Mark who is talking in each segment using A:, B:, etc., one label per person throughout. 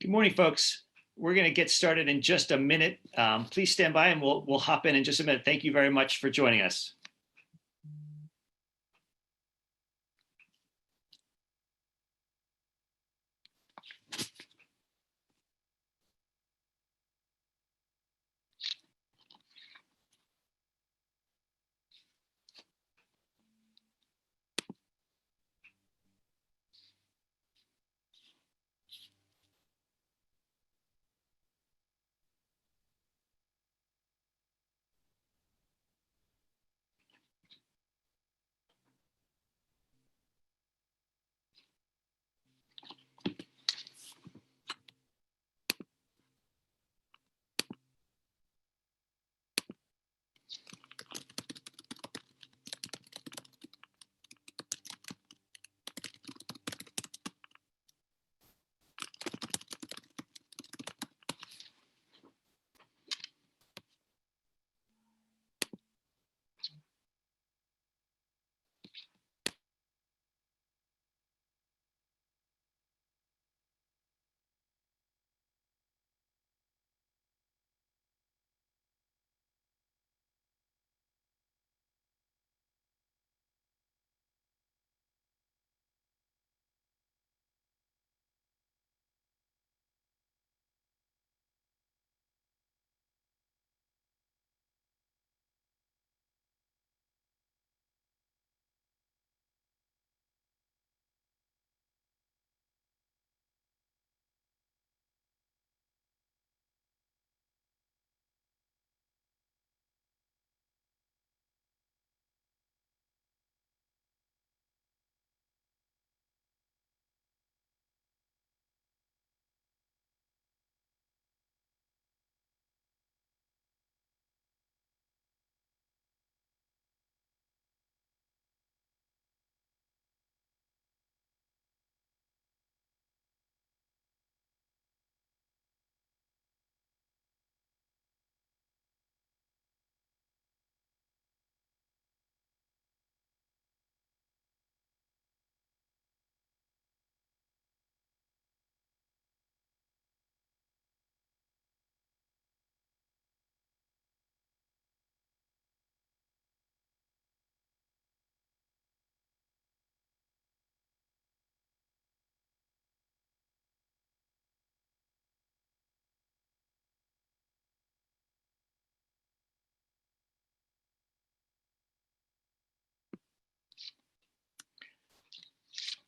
A: Good morning, folks. We're going to get started in just a minute. Please stand by and we'll hop in just a minute. Thank you very much for joining us.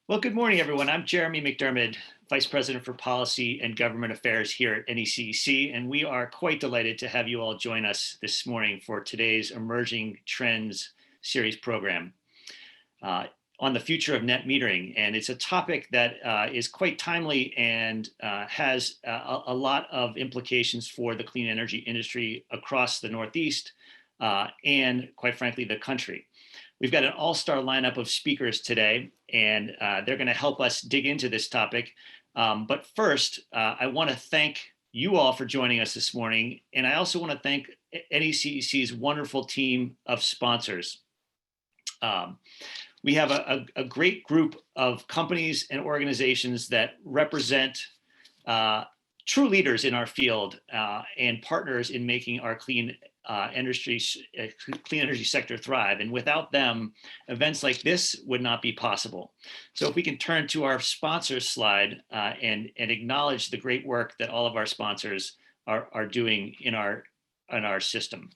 A: Well, good morning, everyone. I'm Jeremy Mcdermott, Vice President for Policy and Government Affairs here at NECEC, and we are quite delighted to have you all join us this morning for today's Emerging Trends series program on the future of net metering. And it's a topic that is quite timely and has a lot of implications for the clean energy industry across the Northeast and, quite frankly, the country. We've got an all-star lineup of speakers today, and they're going to help us dig into this topic. But first, I want to thank you all for joining us this morning. And I also want to thank NECEC's wonderful team of sponsors. We have a great group of companies and organizations that represent true leaders in our field and partners in making our clean energy sector thrive. And without them, events like this would not be possible. So if we can turn to our sponsors slide and acknowledge the great work that all of our sponsors are doing in our system.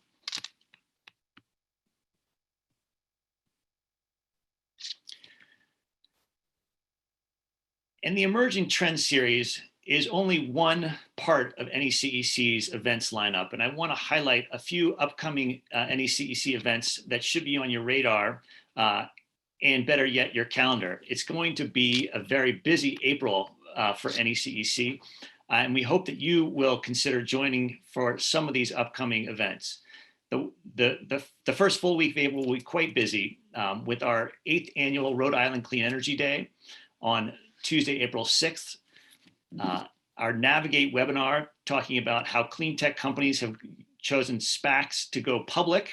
A: And the Emerging Trends series is only one part of NECEC's events lineup. And I want to highlight a few upcoming NECEC events that should be on your radar and better yet, your calendar. It's going to be a very busy April for NECEC. And we hope that you will consider joining for some of these upcoming events. The first full week of April will be quite busy with our 8th annual Rhode Island Clean Energy Day on Tuesday, April 6th. Our Navigate webinar talking about how clean tech companies have chosen SPACs to go public.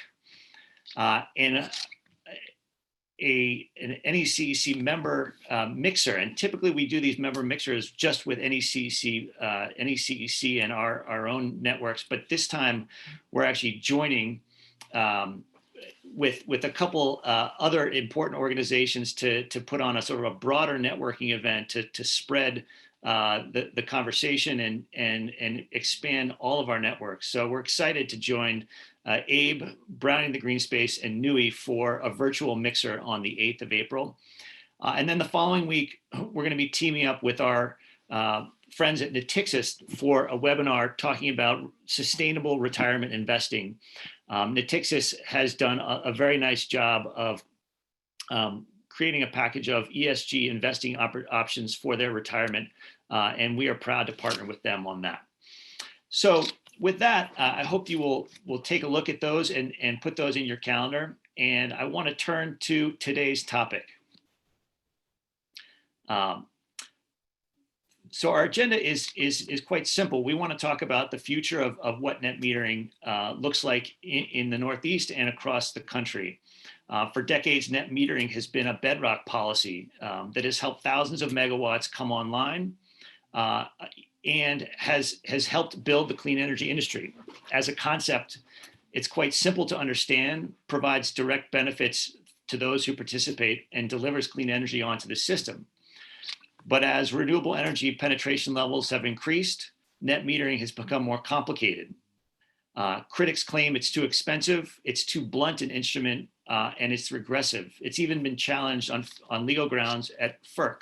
A: And an NECEC member mixer, and typically we do these member mixers just with NECEC and our own networks, but this time we're actually joining with a couple other important organizations to put on a sort of a broader networking event to spread the conversation and expand all of our networks. So we're excited to join Abe, Browning the Green Space, and NUI for a virtual mixer on the 8th of April. And then the following week, we're going to be teaming up with our friends at NECEC for a webinar talking about sustainable retirement investing. NECEC has done a very nice job of creating a package of ESG investing options for their retirement, and we are proud to partner with them on that. So with that, I hope you will take a look at those and put those in your calendar. And I want to turn to today's topic. So our agenda is quite simple. We want to talk about the future of what net metering looks like in the Northeast and across the country. For decades, net metering has been a bedrock policy that has helped thousands of megawatts come online and has helped build the clean energy industry. As a concept, it's quite simple to understand, provides direct benefits to those who participate, and delivers clean energy onto the system. But as renewable energy penetration levels have increased, net metering has become more complicated. Critics claim it's too expensive, it's too blunt an instrument, and it's regressive. It's even been challenged on legal grounds at FERC.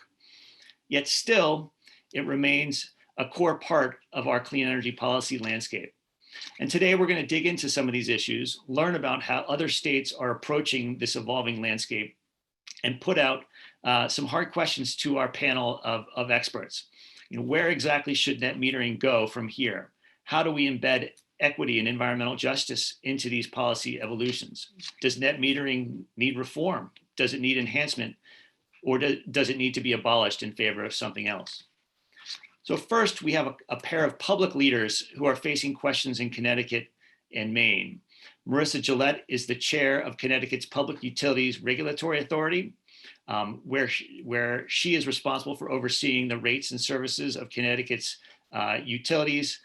A: Yet still, it remains a core part of our clean energy policy landscape. And today we're going to dig into some of these issues, learn about how other states are approaching this evolving landscape, and put out some hard questions to our panel of experts. Where exactly should net metering go from here? How do we embed equity and environmental justice into these policy evolutions? Does net metering need reform? Does it need enhancement? Or does it need to be abolished in favor of something else? So first, we have a pair of public leaders who are facing questions in Connecticut and Maine. Marissa Gillette is the chair of Connecticut's Public Utilities Regulatory Authority, where she is responsible for overseeing the rates and services of Connecticut's utilities,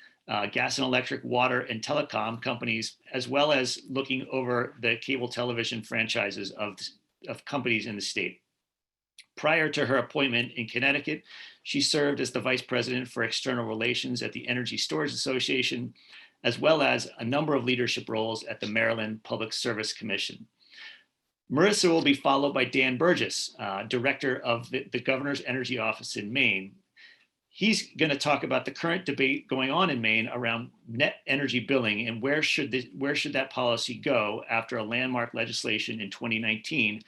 A: gas and electric, water, and telecom companies, as well as looking over the cable television franchises of companies in the state. Prior to her appointment in Connecticut, she served as the vice president for external relations at the Energy Storage Association, as well as a number of leadership roles at the Maryland Public Service Commission. Marissa will be followed by Dan Burgess, director of the Governor's Energy Office in Maine. He's going to talk about the current debate going on in Maine around net energy billing and where should that policy go after a landmark legislation in 2019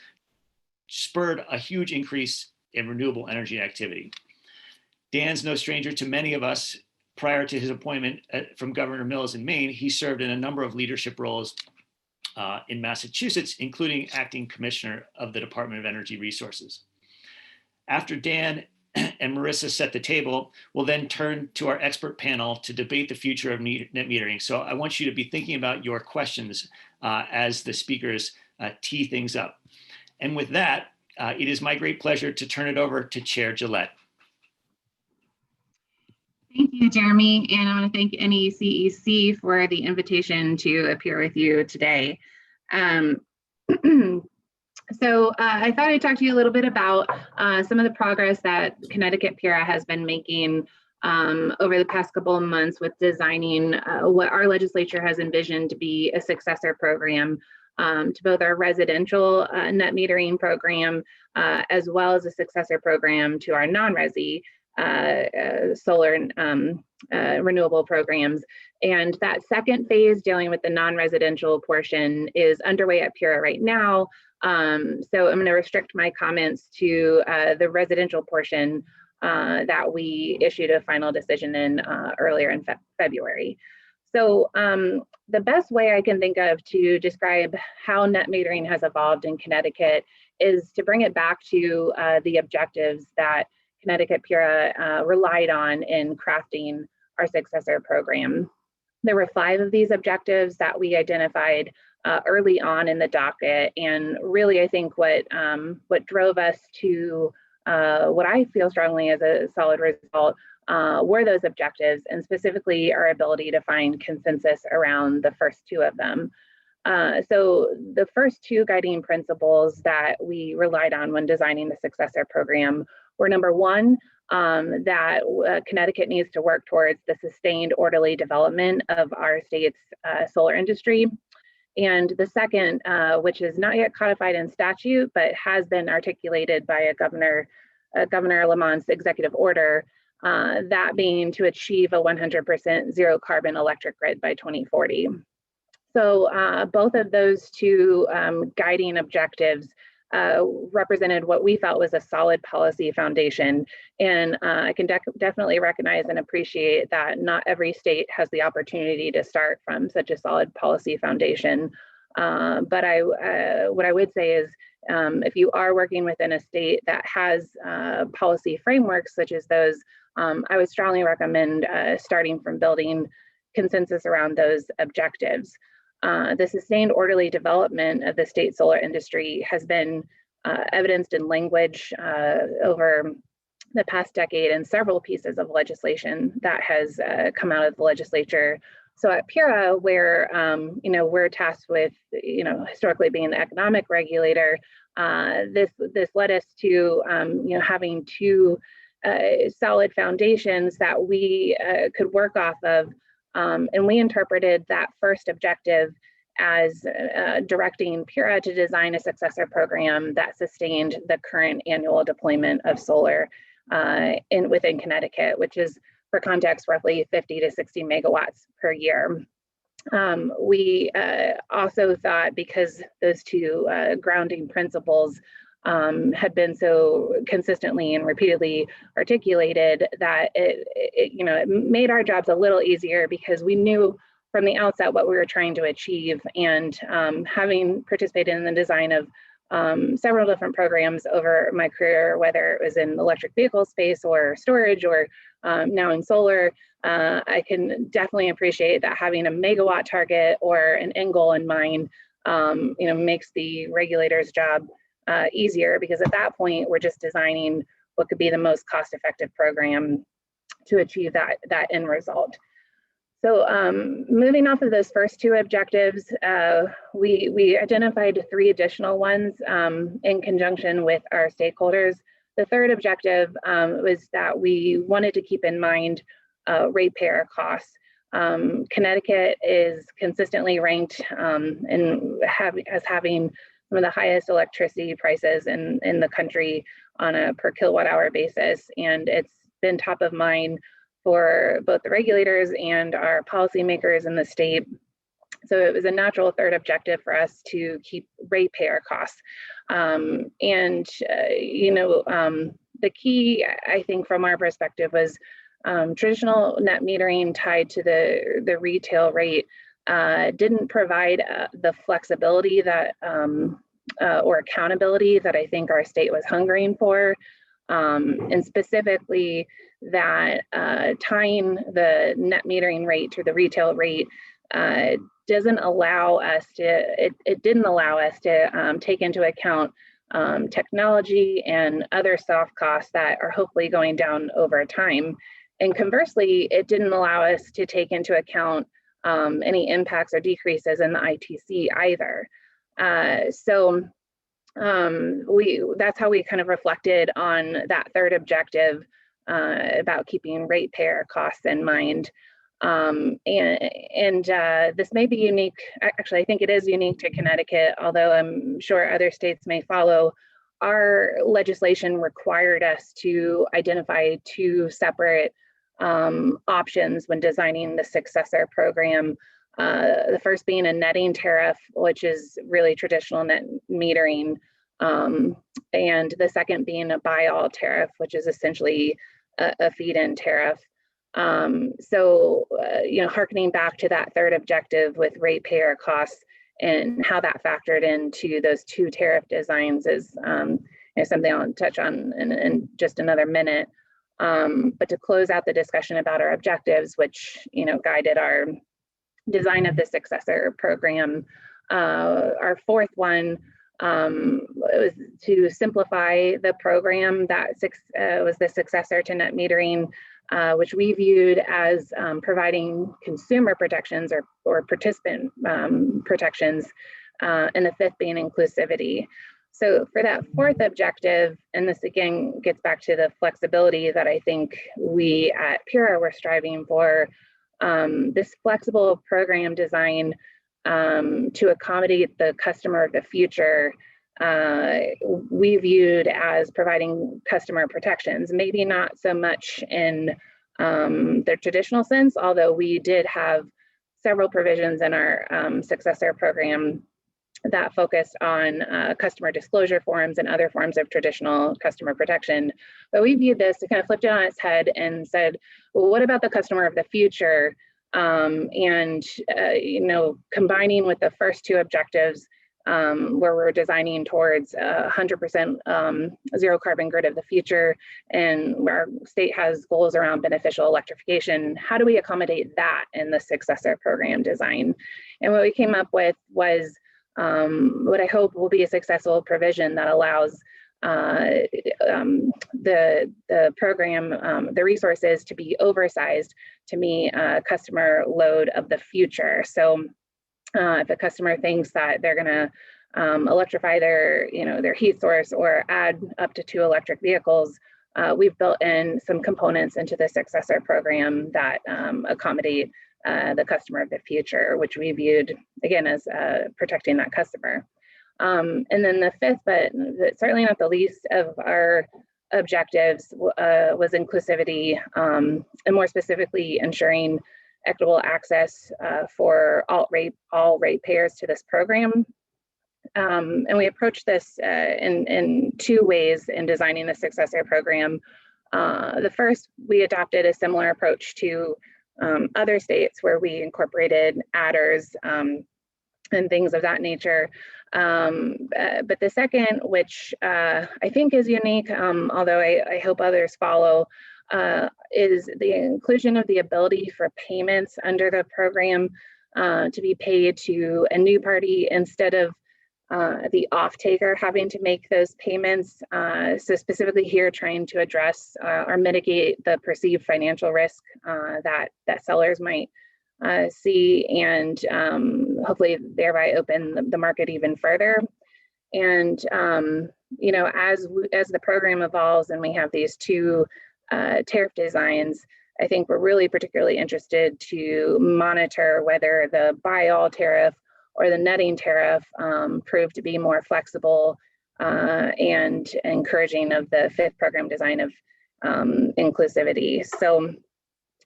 A: spurred a huge increase in renewable energy activity. Dan's no stranger to many of us. Prior to his appointment from Governor Mills in Maine, he served in a number of leadership roles in Massachusetts, including acting commissioner of the Department of Energy Resources. After Dan and Marissa set the table, we'll then turn to our expert panel to debate the future of net metering. So I want you to be thinking about your questions as the speakers tee things up. And with that, it is my great pleasure to turn it over to Chair Gillette.
B: Thank you, Jeremy, and I want to thank NECEC for the invitation to appear with you today. So I thought I'd talk to you a little bit about some of the progress that Connecticut PURA has been making over the past couple of months with designing what our legislature has envisioned to be a successor program to both our residential net metering program, as well as a successor program to our non-resi solar and renewable programs. And that second phase, dealing with the non-residential portion, is underway at PURA right now. So I'm going to restrict my comments to the residential portion that we issued a final decision in earlier in February. So the best way I can think of to describe how net metering has evolved in Connecticut is to bring it back to the objectives that Connecticut PURA relied on in crafting our successor program. There were 5 of these objectives that we identified early on in the docket, and really I think what drove us to what I feel strongly as a solid result were those objectives, and specifically our ability to find consensus around the first 2 of them. So the first 2 guiding principles that we relied on when designing the successor program were, number 1, that Connecticut needs to work towards the sustained orderly development of our state's solar industry. And the second, which is not yet codified in statute, but has been articulated by Governor Lamont's executive order, that being to achieve a 100% zero carbon electric grid by 2040. So both of those 2 guiding objectives represented what we felt was a solid policy foundation. And I can definitely recognize and appreciate that not every state has the opportunity to start from such a solid policy foundation. But what I would say is, if you are working within a state that has policy frameworks such as those, I would strongly recommend starting from building consensus around those objectives. The sustained orderly development of the state solar industry has been evidenced in language over the past decade in several pieces of legislation that has come out of the legislature. So at PURA, where we're tasked with historically being the economic regulator, this led us to having 2 solid foundations that we could work off of. And we interpreted that first objective as directing PURA to design a successor program that sustained the current annual deployment of solar within Connecticut, which is, for context, roughly 50 to 60 megawatts per year. We also thought, because those 2 grounding principles had been so consistently and repeatedly articulated, that it made our jobs a little easier, because we knew from the outset what we were trying to achieve. And having participated in the design of several different programs over my career, whether it was in the electric vehicle space or storage or now in solar, I can definitely appreciate that having a megawatt target or an end goal in mind makes the regulator's job easier, because at that point we're just designing what could be the most cost-effective program to achieve that end result. So moving off of those first 2 objectives, we identified 3 additional ones in conjunction with our stakeholders. The third objective was that we wanted to keep in mind ratepayer costs. Connecticut is consistently ranked as having some of the highest electricity prices in the country on a per kilowatt hour basis. And it's been top of mind for both the regulators and our policymakers in the state. So it was a natural third objective for us to keep ratepayer costs. The key, I think, from our perspective was traditional net metering tied to the retail rate didn't provide the flexibility that or accountability that I think our state was hungering for, and specifically that tying the net metering rate to the retail rate didn't allow us to take into account technology and other soft costs that are hopefully going down over time. And conversely, it didn't allow us to take into account any impacts or decreases in the ITC either. That's how we kind of reflected on that third objective about keeping ratepayer costs in mind. This may be unique. Actually, I think it is unique to Connecticut, although I'm sure other states may follow. Our legislation required us to identify 2 separate options when designing the successor program. The first being a netting tariff, which is really traditional net metering, and the second being a buy-all tariff, which is essentially a feed-in tariff. Hearkening back to that third objective with ratepayer costs and how that factored into those 2 tariff designs is something I'll touch on in just another minute. But to close out the discussion about our objectives, which guided our design of the successor program. Our fourth one was to simplify the program that was the successor to net metering, which we viewed as providing consumer protections or participant protections, and the fifth being inclusivity. So for that fourth objective, and this again gets back to the flexibility that I think we at PURA were striving for, this flexible program design to accommodate the customer of the future, we viewed as providing customer protections, maybe not so much in the traditional sense, although we did have several provisions in our successor program that focused on customer disclosure forms and other forms of traditional customer protection. But we viewed this to kind of flip it on its head and said, well, what about the customer of the future? Combining with the first two objectives, where we're designing towards 100% zero carbon grid of the future, and where our state has goals around beneficial electrification, how do we accommodate that in the successor program design? And what we came up with was what I hope will be a successful provision that allows the program, the resources to be oversized to meet customer load of the future. So if a customer thinks that they're going to electrify their heat source or add up to 2 electric vehicles, we've built in some components into the successor program that accommodate the customer of the future, which we viewed again as protecting that customer. And then the fifth, but certainly not the least of our objectives, was inclusivity, and more specifically ensuring equitable access for all ratepayers to this program. And we approached this in 2 ways in designing the successor program. The first, we adopted a similar approach to other states where we incorporated adders and things of that nature. But the second, which I think is unique, although I hope others follow, is the inclusion of the ability for payments under the program to be paid to a new party instead of the off-taker having to make those payments. So specifically here, trying to address or mitigate the perceived financial risk that sellers might see, and hopefully thereby open the market even further. And as the program evolves and we have these 2 tariff designs, I think we're really particularly interested to monitor whether the buy-all tariff or the netting tariff prove to be more flexible and encouraging of the 5th program design of inclusivity. So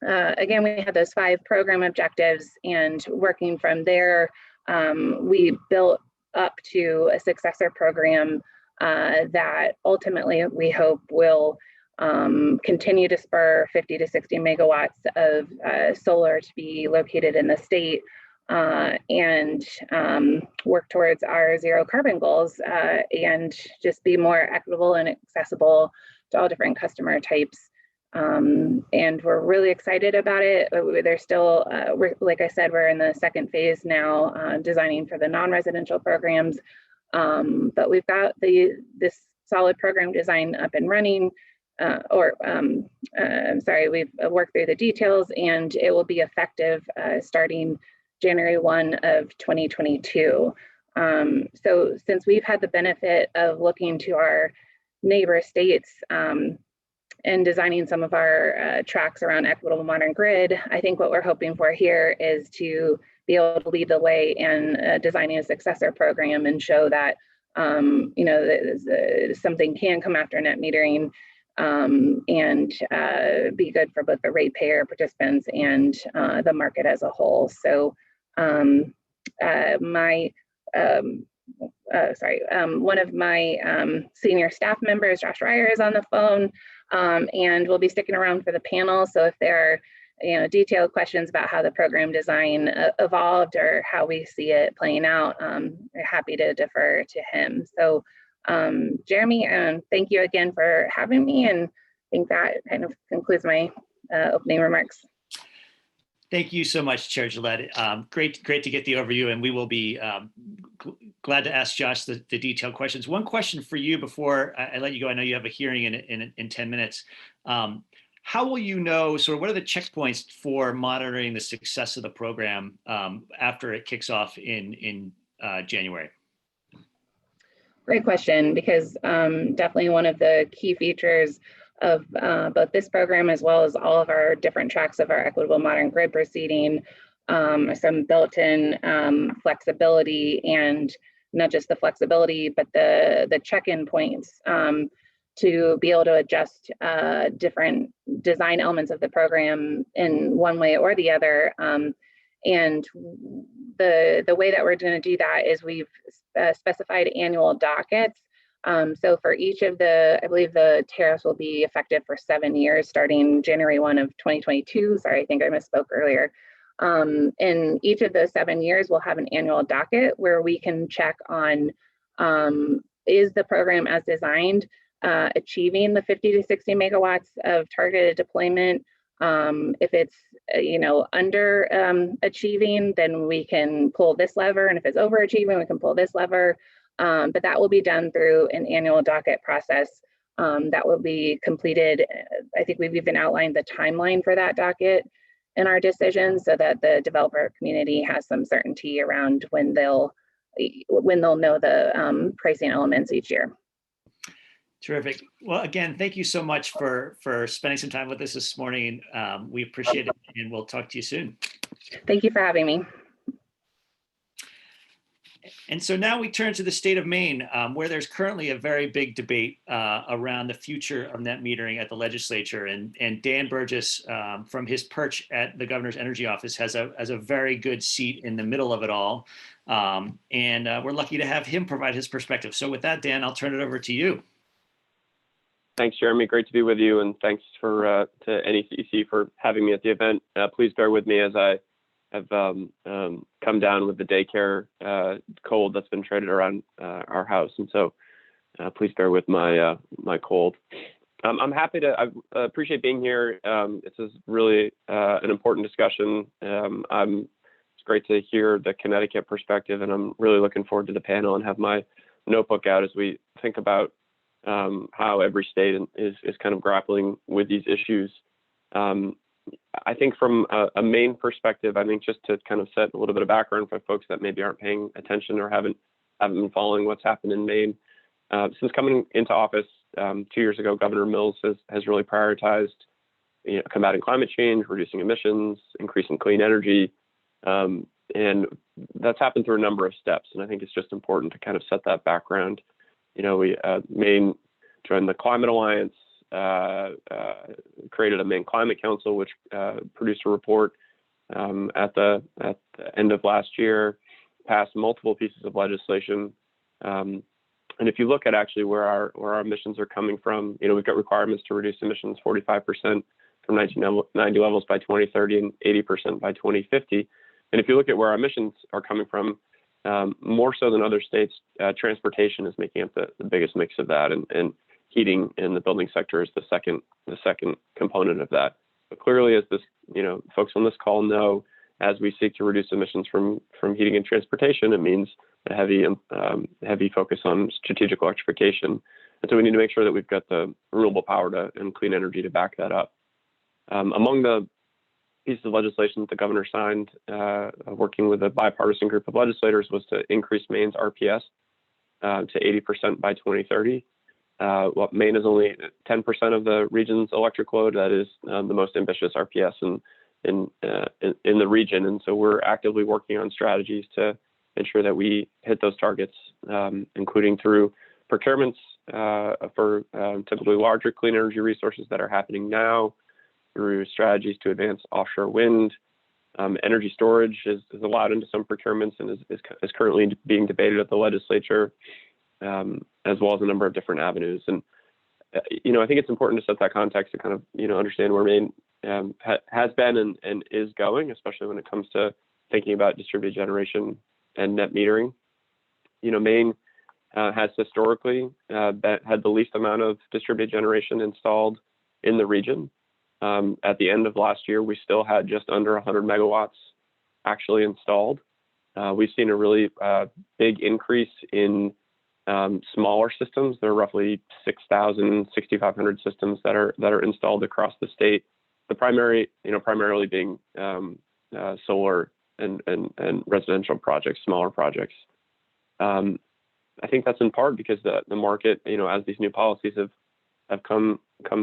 B: again, we had those 5 program objectives, and working from there, we built up to a successor program that ultimately we hope will continue to spur 50 to 60 megawatts of solar to be located in the state, and work towards our zero carbon goals, and just be more equitable and accessible to all different customer types. And we're really excited about it. There's still, like I said, we're in the 2nd phase now, designing for the non-residential programs. But we've got this solid program design up and running, we've worked through the details, and it will be effective starting January 1 of 2022. So since we've had the benefit of looking to our neighbor states and designing some of our tracks around equitable modern grid, I think what we're hoping for here is to be able to lead the way in designing a successor program and show that something can come after net metering and be good for both the ratepayer participants and the market as a whole. So one of my senior staff members, Josh Ryer, is on the phone, and we'll be sticking around for the panel. So if there are detailed questions about how the program design evolved or how we see it playing out, I'm happy to defer to him. So Jeremy, thank you again for having me, and I think that kind of concludes my opening remarks.
A: Thank you so much, Chair Gillette. Great to get the overview, and we will be glad to ask Josh the detailed questions. One question for you before I let you go. I know you have a hearing in 10 minutes. How will you know, sort of what are the checkpoints for monitoring the success of the program after it kicks off in January?
B: Great question, because definitely one of the key features of both this program as well as all of our different tracks of our equitable modern grid proceeding, some built-in flexibility, and not just the flexibility, but the check-in points to be able to adjust different design elements of the program in one way or the other. And the way that we're going to do that is we've specified annual dockets. So for each of I believe the tariffs will be effective for 7 years, starting January 1 of 2022. Sorry, I think I misspoke earlier. In each of those 7 years, we'll have an annual docket where we can check on, is the program as designed achieving the 50 to 60 megawatts of targeted deployment? If it's under achieving, then we can pull this lever, and if it's overachieving, we can pull this lever. But that will be done through an annual docket process that will be completed. I think we've even outlined the timeline for that docket in our decision, so that the developer community has some certainty around when they'll know the pricing elements each year.
A: Terrific. Well, again, thank you so much for spending some time with us this morning. We appreciate it, and we'll talk to you soon.
B: Thank you for having me.
A: And so now we turn to the state of Maine, where there's currently a very big debate around the future of net metering at the legislature. And Dan Burgess, from his perch at the governor's energy office, has a very good seat in the middle of it all. And we're lucky to have him provide his perspective. So with that, Dan, I'll turn it over to you.
C: Thanks, Jeremy. Great to be with you, and thanks to NECEC for having me at the event. Please bear with me as I have come down with the daycare cold that's been traded around our house, and so please bear with my cold. I'm happy to. I appreciate being here. This is really an important discussion. It's great to hear the Connecticut perspective, and I'm really looking forward to the panel and have my notebook out as we think about how every state is kind of grappling with these issues. I think from a Maine perspective, I think just to kind of set a little bit of background for folks that maybe aren't paying attention or haven't been following what's happened in Maine. Since coming into office 2 years ago, Governor Mills has really prioritized combating climate change, reducing emissions, increasing clean energy, and that's happened through a number of steps. And I think it's just important to kind of set that background. Maine joined the Climate Alliance, created a Maine Climate Council, which produced a report at the end of last year, passed multiple pieces of legislation. And if you look at actually where our emissions are coming from, we've got requirements to reduce emissions 45% from 1990 levels by 2030 and 80% by 2050. And if you look at where our emissions are coming from, more so than other states, transportation is making up the biggest mix of that, and heating in the building sector is the second component of that. But clearly, as this, folks on this call know, as we seek to reduce emissions from heating and transportation, it means a heavy focus on strategic electrification. And so we need to make sure that we've got the renewable power and clean energy to back that up. Among the pieces of legislation that the governor signed, working with a bipartisan group of legislators, was to increase Maine's RPS to 80% by 2030. Maine is only 10% of the region's electric load. That is the most ambitious RPS in the region, and so we're actively working on strategies to ensure that we hit those targets, including through procurements for typically larger clean energy resources that are happening now, through strategies to advance offshore wind. Energy storage is allowed into some procurements and is currently being debated at the legislature, as well as a number of different avenues. And I think it's important to set that context to kind of understand where Maine has been and is going, especially when it comes to thinking about distributed generation and net metering. Maine has historically had the least amount of distributed generation installed in the region. At the end of last year, we still had just under 100 megawatts actually installed. We've seen a really big increase in smaller systems. There are roughly 6,000, 6,500 systems that are installed across the state. The primarily being solar and residential projects, smaller projects. I think that's in part because the market, as these new policies have come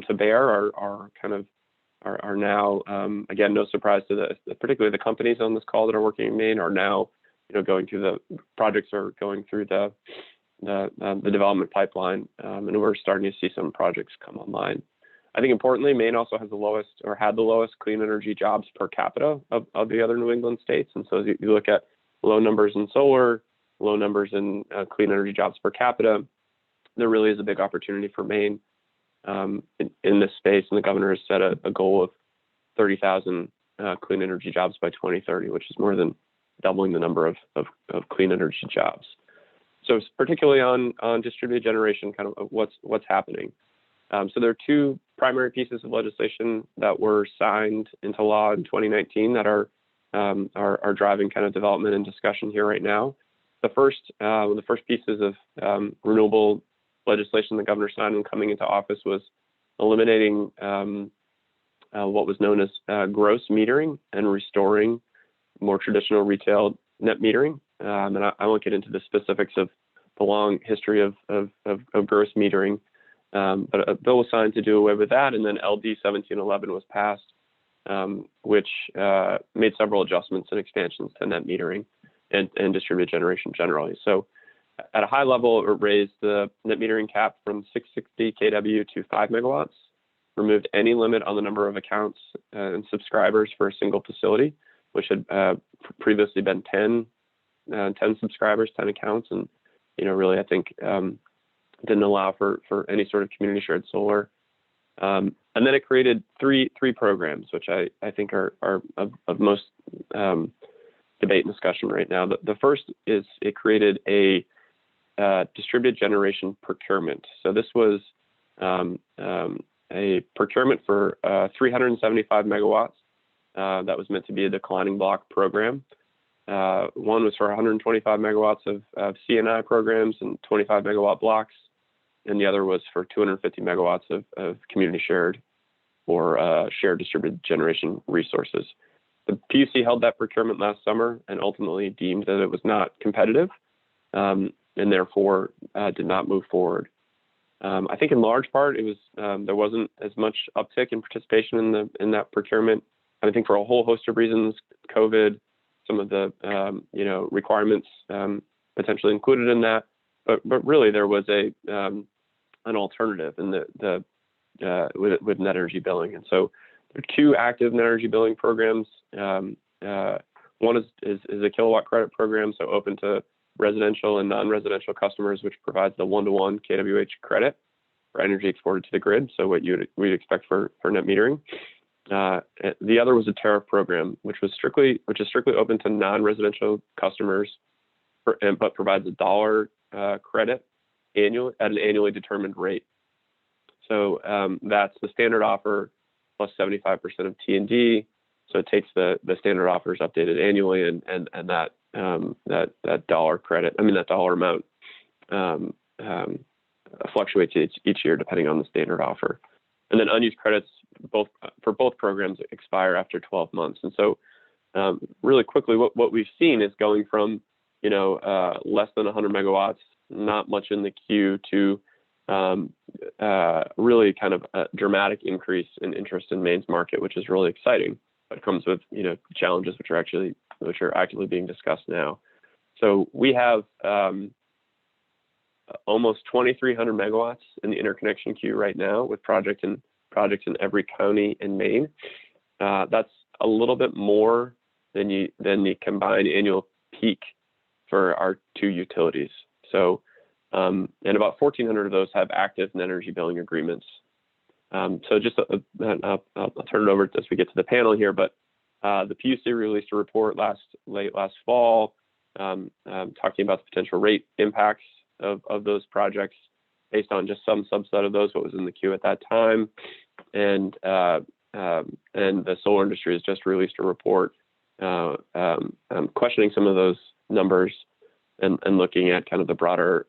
C: to bear, are now again, no surprise to particularly the companies on this call that are working in Maine are now going through the projects are going through the development pipeline, and we're starting to see some projects come online. I think importantly, Maine also has had the lowest clean energy jobs per capita of the other New England states. And so as you look at low numbers in solar, low numbers in clean energy jobs per capita, there really is a big opportunity for Maine in this space. And the governor has set a goal of 30,000 clean energy jobs by 2030, which is more than doubling the number of clean energy jobs. So particularly on distributed generation, kind of what's happening. So there are two primary pieces of legislation that were signed into law in 2019 that are driving kind of development and discussion here right now. The first pieces of renewable legislation the governor signed when coming into office was eliminating what was known as gross metering and restoring more traditional retail net metering. And I won't get into the specifics of the long history of gross metering. But a bill was signed to do away with that, and then LD 1711 was passed, which made several adjustments and expansions to net metering and distributed generation generally. So at a high level, it raised the net metering cap from 660 kW to 5 megawatts, removed any limit on the number of accounts and subscribers for a single facility, which had previously been 10 subscribers, 10 accounts, and really I think didn't allow for any sort of community shared solar. And then it created three programs, which I think are of most debate and discussion right now. The first is it created a distributed generation procurement. So this was a procurement for 375 megawatts that was meant to be a declining block program. One was for 125 megawatts of CNI programs and 25 megawatt blocks, and the other was for 250 megawatts of community shared or shared distributed generation resources. The PUC held that procurement last summer and ultimately deemed that it was not competitive and therefore did not move forward. I think in large part it was there wasn't as much uptick in participation in that procurement. I think for a whole host of reasons, COVID, some of the requirements potentially included in that, but really there was an alternative in with net energy billing, and so there are two active net energy billing programs. One is a kilowatt credit program, so open to residential and non-residential customers, which provides the 1-to-1 kWh credit for energy exported to the grid. So what we'd expect for net metering. The other was a tariff program, which is strictly open to non-residential customers, but provides $1 credit annually at an annually determined rate. So that's the standard offer plus 75% of T&D. So it takes the standard offers updated annually, and that dollar credit, that dollar amount fluctuates each year depending on the standard offer. And then unused credits for both programs expire after 12 months. And so really quickly, what we've seen is going from less than 100 megawatts, not much in the queue, to really kind of a dramatic increase in interest in Maine's market, which is really exciting. But it comes with challenges which are actively being discussed now. So we have almost 2,300 megawatts in the interconnection queue right now, with projects in every county in Maine. That's a little bit more than the combined annual peak for our two utilities. So and about 1,400 of those have active net energy billing agreements. So just I'll turn it over as we get to the panel here, but the PUC released a report late last fall talking about the potential rate impacts of those projects based on just some subset of those, what was in the queue at that time. And and the solar industry has just released a report questioning some of those numbers and looking at kind of the broader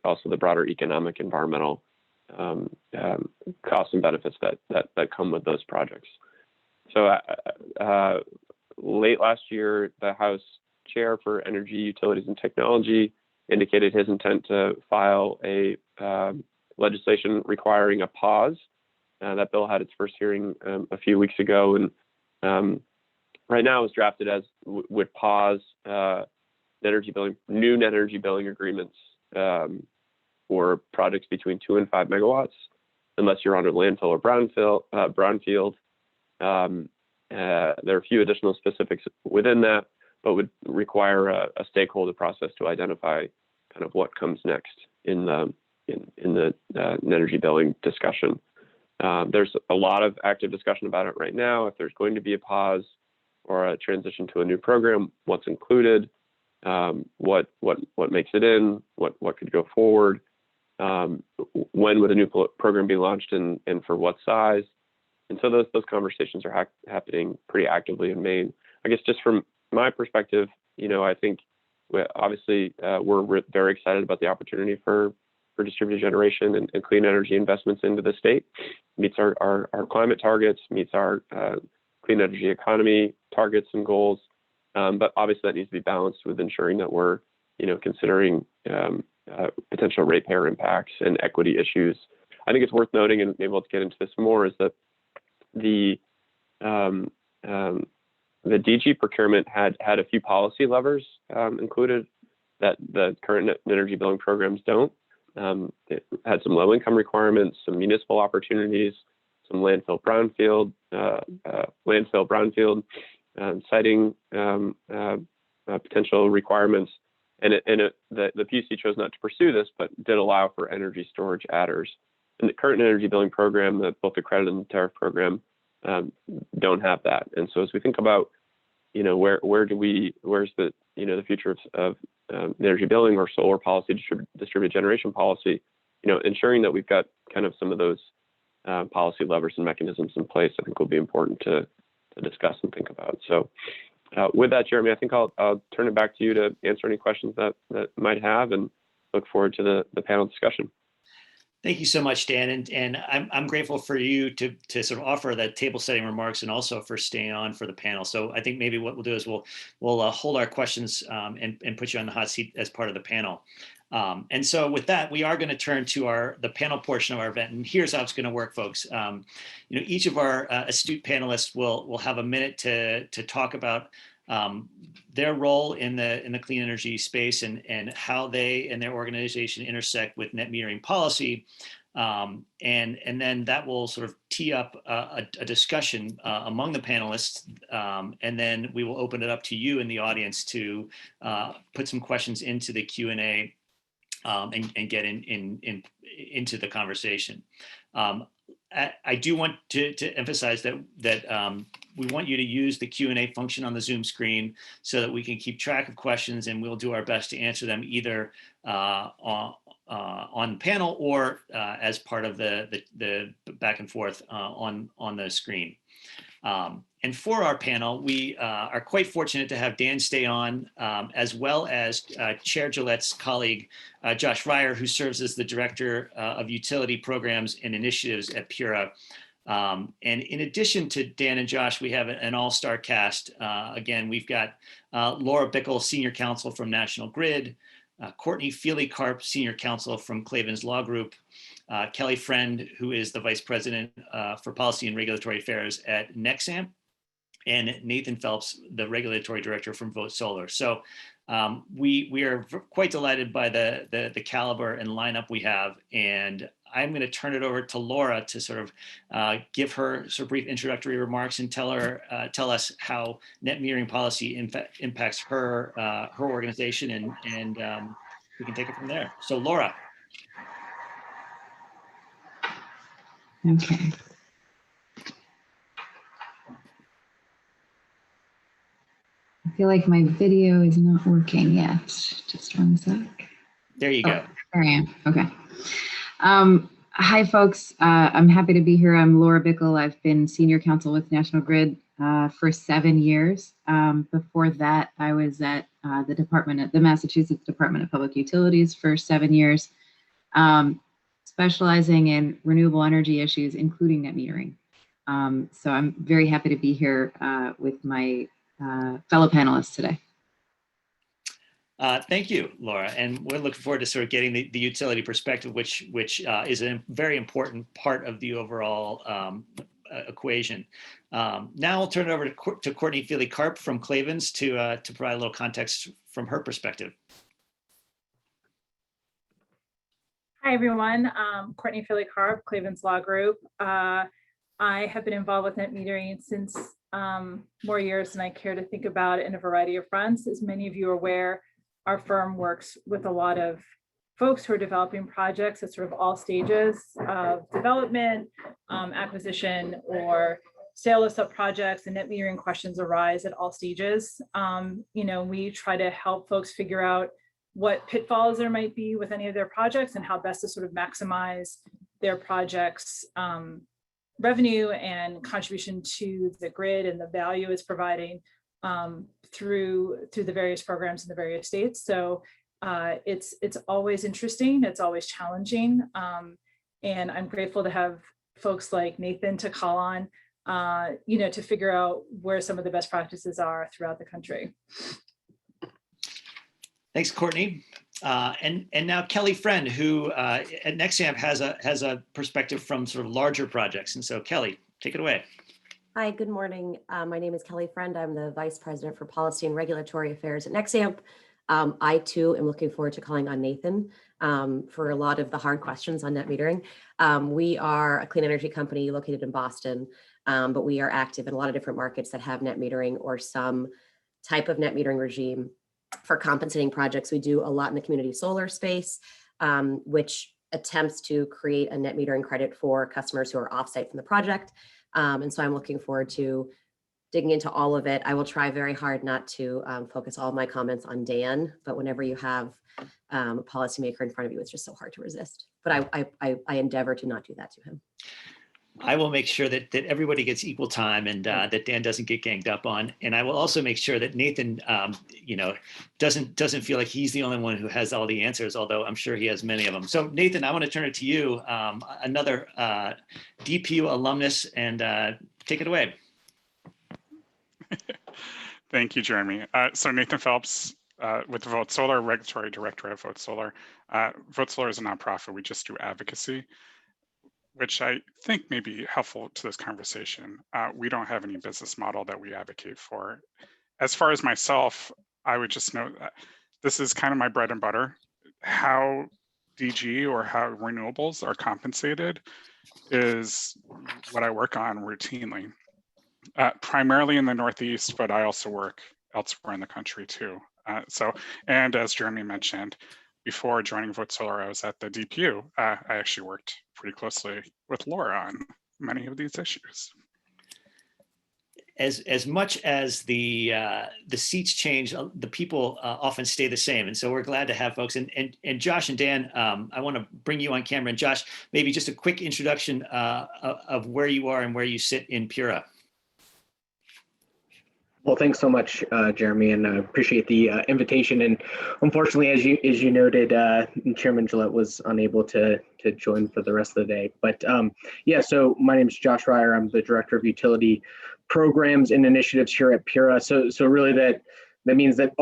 C: economic, environmental costs and benefits that come with those projects. So late last year, the House Chair for Energy, Utilities, and Technology indicated his intent to file a legislation requiring a pause. That bill had its first hearing a few weeks ago, and right now it's drafted as would pause new net energy billing agreements for projects between 2 and 5 megawatts, unless you're on a landfill or brownfield. There are a few additional specifics within that, but would require a stakeholder process to identify kind of what comes next in the energy billing discussion. There's a lot of active discussion about it right now. If there's going to be a pause or a transition to a new program, what's included, what makes it in, what could go forward, when would a new program be launched, and for what size. And so those conversations are happening pretty actively in Maine. I guess just from my perspective, I think obviously we're very excited about the opportunity for distributed generation and clean energy investments into the state. Meets our climate targets, meets our clean energy economy targets and goals. But obviously that needs to be balanced with ensuring that we're considering potential ratepayer impacts and equity issues. I think it's worth noting, and maybe we'll get into this more, is that the DG procurement had a few policy levers included that the current net energy billing programs don't. It had some low income requirements, some municipal opportunities, some landfill brownfield siting potential requirements, and the PUC chose not to pursue this, but did allow for energy storage adders. And the current energy billing program, both the credit and the tariff program, don't have that. And so as we think about where's the the future of energy billing or solar policy, distributed generation policy, ensuring that we've got kind of some of those policy levers and mechanisms in place, I think will be important to discuss and think about. So with that, Jeremy, I think I'll turn it back to you to answer any questions that might have, and look forward to the panel discussion.
A: Thank you so much, Dan. And I'm grateful for you to sort of offer that table setting remarks, and also for staying on for the panel. So I think maybe what we'll do is we'll hold our questions and put you on the hot seat as part of the panel. And so with that, we are going to turn to the panel portion of our event. And here's how it's going to work, folks. Each of our astute panelists will have a minute to talk about their role in the clean energy space, and how they and their organization intersect with net metering policy. And then that will sort of tee up a discussion among the panelists. And then we will open it up to you in the audience to put some questions into the Q&A and get into the conversation. I do want to emphasize that we want you to use the Q&A function on the Zoom screen so that we can keep track of questions, and we'll do our best to answer them either on panel or as part of the back and forth on the screen. And for our panel, we are quite fortunate to have Dan stay on, as well as Chair Gillette's colleague, Josh Ryer, who serves as the Director of Utility Programs and Initiatives at PURA. And in addition to Dan and Josh, we have an all-star cast. Again, we've got Laura Bickle, Senior Counsel from National Grid, Courtney Feely-Karp, Senior Counsel from Clavens Law Group, Kelly Friend, who is the Vice President for Policy and Regulatory Affairs at NECEC, and Nathan Phelps, the Regulatory Director from Vote Solar. So we are quite delighted by the caliber and lineup we have. And I'm going to turn it over to Laura to sort of give her sort of brief introductory remarks and tell us how net metering policy impacts her organization, and we can take it from there. So Laura.
D: Okay. I feel like my video is not working yet. Just one sec.
A: There you go.
D: There I am. Okay. Hi, folks. I'm happy to be here. I'm Laura Bickle. I've been senior counsel with National Grid for 7 years. Before that, I was at the Massachusetts Department of Public Utilities for 7 years, specializing in renewable energy issues, including net metering. So I'm very happy to be here with my fellow panelists today.
A: Thank you, Laura. And we're looking forward to sort of getting the utility perspective, which is a very important part of the overall equation. Now I'll turn it over to Courtney Feely-Karp from Clavens to provide a little context from her perspective.
E: Hi, everyone. Courtney Feely-Karp, Clavens Law Group. I have been involved with net metering since more years than I care to think about in a variety of fronts. As many of you are aware, our firm works with a lot of folks who are developing projects at sort of all stages of development, acquisition, or sale of sub projects, and net metering questions arise at all stages. We try to help folks figure out what pitfalls there might be with any of their projects and how best to sort of maximize their projects' revenue and contribution to the grid and the value it's providing through the various programs in the various states. So it's always interesting, it's always challenging, and I'm grateful to have folks like Nathan to call on, to figure out where some of the best practices are throughout the country.
A: Thanks, Courtney. And now Kelly Friend, who at NECEC has a perspective from sort of larger projects. And so Kelly, take it away.
F: Hi, good morning. My name is Kelly Friend. I'm the Vice President for Policy and Regulatory Affairs at NECEC. I too am looking forward to calling on Nathan for a lot of the hard questions on net metering. We are a clean energy company located in Boston, but we are active in a lot of different markets that have net metering or some type of net metering regime for compensating projects. We do a lot in the community solar space, which attempts to create a net metering credit for customers who are offsite from the project. And so I'm looking forward to digging into all of it. I will try very hard not to focus all of my comments on Dan, but whenever you have a policymaker in front of you, it's just so hard to resist. But I endeavor to not do that to him.
A: I will make sure that everybody gets equal time and that Dan doesn't get ganged up on. And I will also make sure that Nathan, doesn't feel like he's the only one who has all the answers, although I'm sure he has many of them. So Nathan, I want to turn it to you, another DPU alumnus, and take it away.
G: Thank you, Jeremy. So Nathan Phelps with the Vote Solar, Regulatory Director at Vote Solar. Vote Solar is a nonprofit. We just do advocacy, which I think may be helpful to this conversation. We don't have any business model that we advocate for. As far as myself, I would just note that this is kind of my bread and butter. How DG or how renewables are compensated is what I work on routinely, primarily in the Northeast, but I also work elsewhere in the country too. And as Jeremy mentioned, before joining Vote Solar, I was at the DPU. I actually worked pretty closely with Laura on many of these issues.
A: As much as the seats change, the people often stay the same. And so we're glad to have folks. And Josh and Dan, I want to bring you on camera. And Josh, maybe just a quick introduction of where you are and where you sit in PURA.
H: Well, thanks so much, Jeremy, and I appreciate the invitation. And unfortunately, as you noted, Chairman Gillette was unable to join for the rest of the day. But yeah, so my name is Josh Ryer. I'm the Director of Utility Programs and Initiatives here at PURA. So really that means that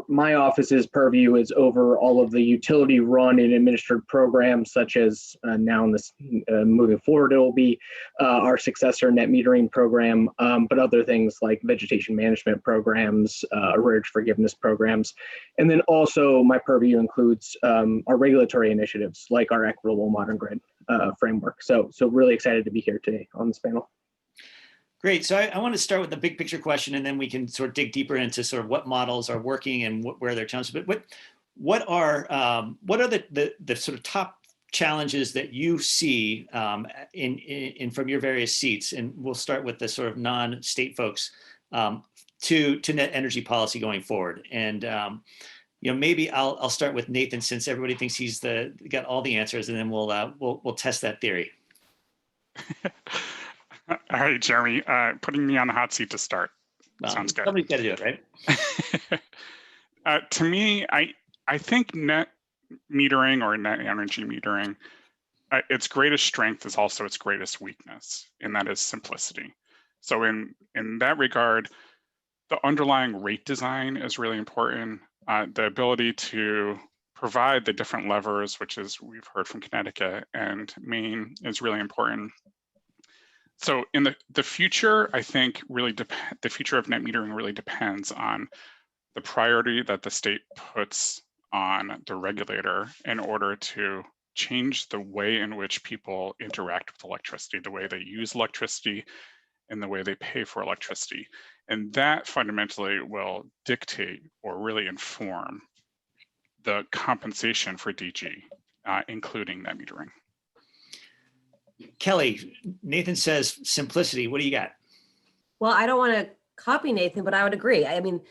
H: my office's purview is over all of the utility run and administered programs, such as now in this moving forward, it will be our successor net metering program, but other things like vegetation management programs, arrearage forgiveness programs. And then also my purview includes our regulatory initiatives like our equitable modern grid framework. So really excited to be here today on this panel.
A: Great. So I want to start with the big picture question, and then we can sort of dig deeper into sort of what models are working and where they're challenges. But what are the sort of top challenges that you see in from your various seats? And we'll start with the sort of non-state folks to net energy policy going forward. And maybe I'll start with Nathan, since everybody thinks he's got all the answers, and then we'll test that theory.
G: All right, Jeremy, putting me on the hot seat to start.
A: Well,
G: Sounds good.
A: Somebody's got to do it, right?
G: To me, I think net metering or net energy metering, its greatest strength is also its greatest weakness, and that is simplicity. So in that regard, the underlying rate design is really important. The ability to provide the different levers, which is we've heard from Connecticut and Maine, is really important. So in the future, I think the future of net metering really depends on the priority that the state puts on the regulator in order to change the way in which people interact with electricity, the way they use electricity, and the way they pay for electricity. And that fundamentally will dictate or really inform the compensation for DG, including net metering.
A: Kelly, Nathan says simplicity. What do you got?
F: Well, I don't want to copy Nathan, but I would agree. I mean,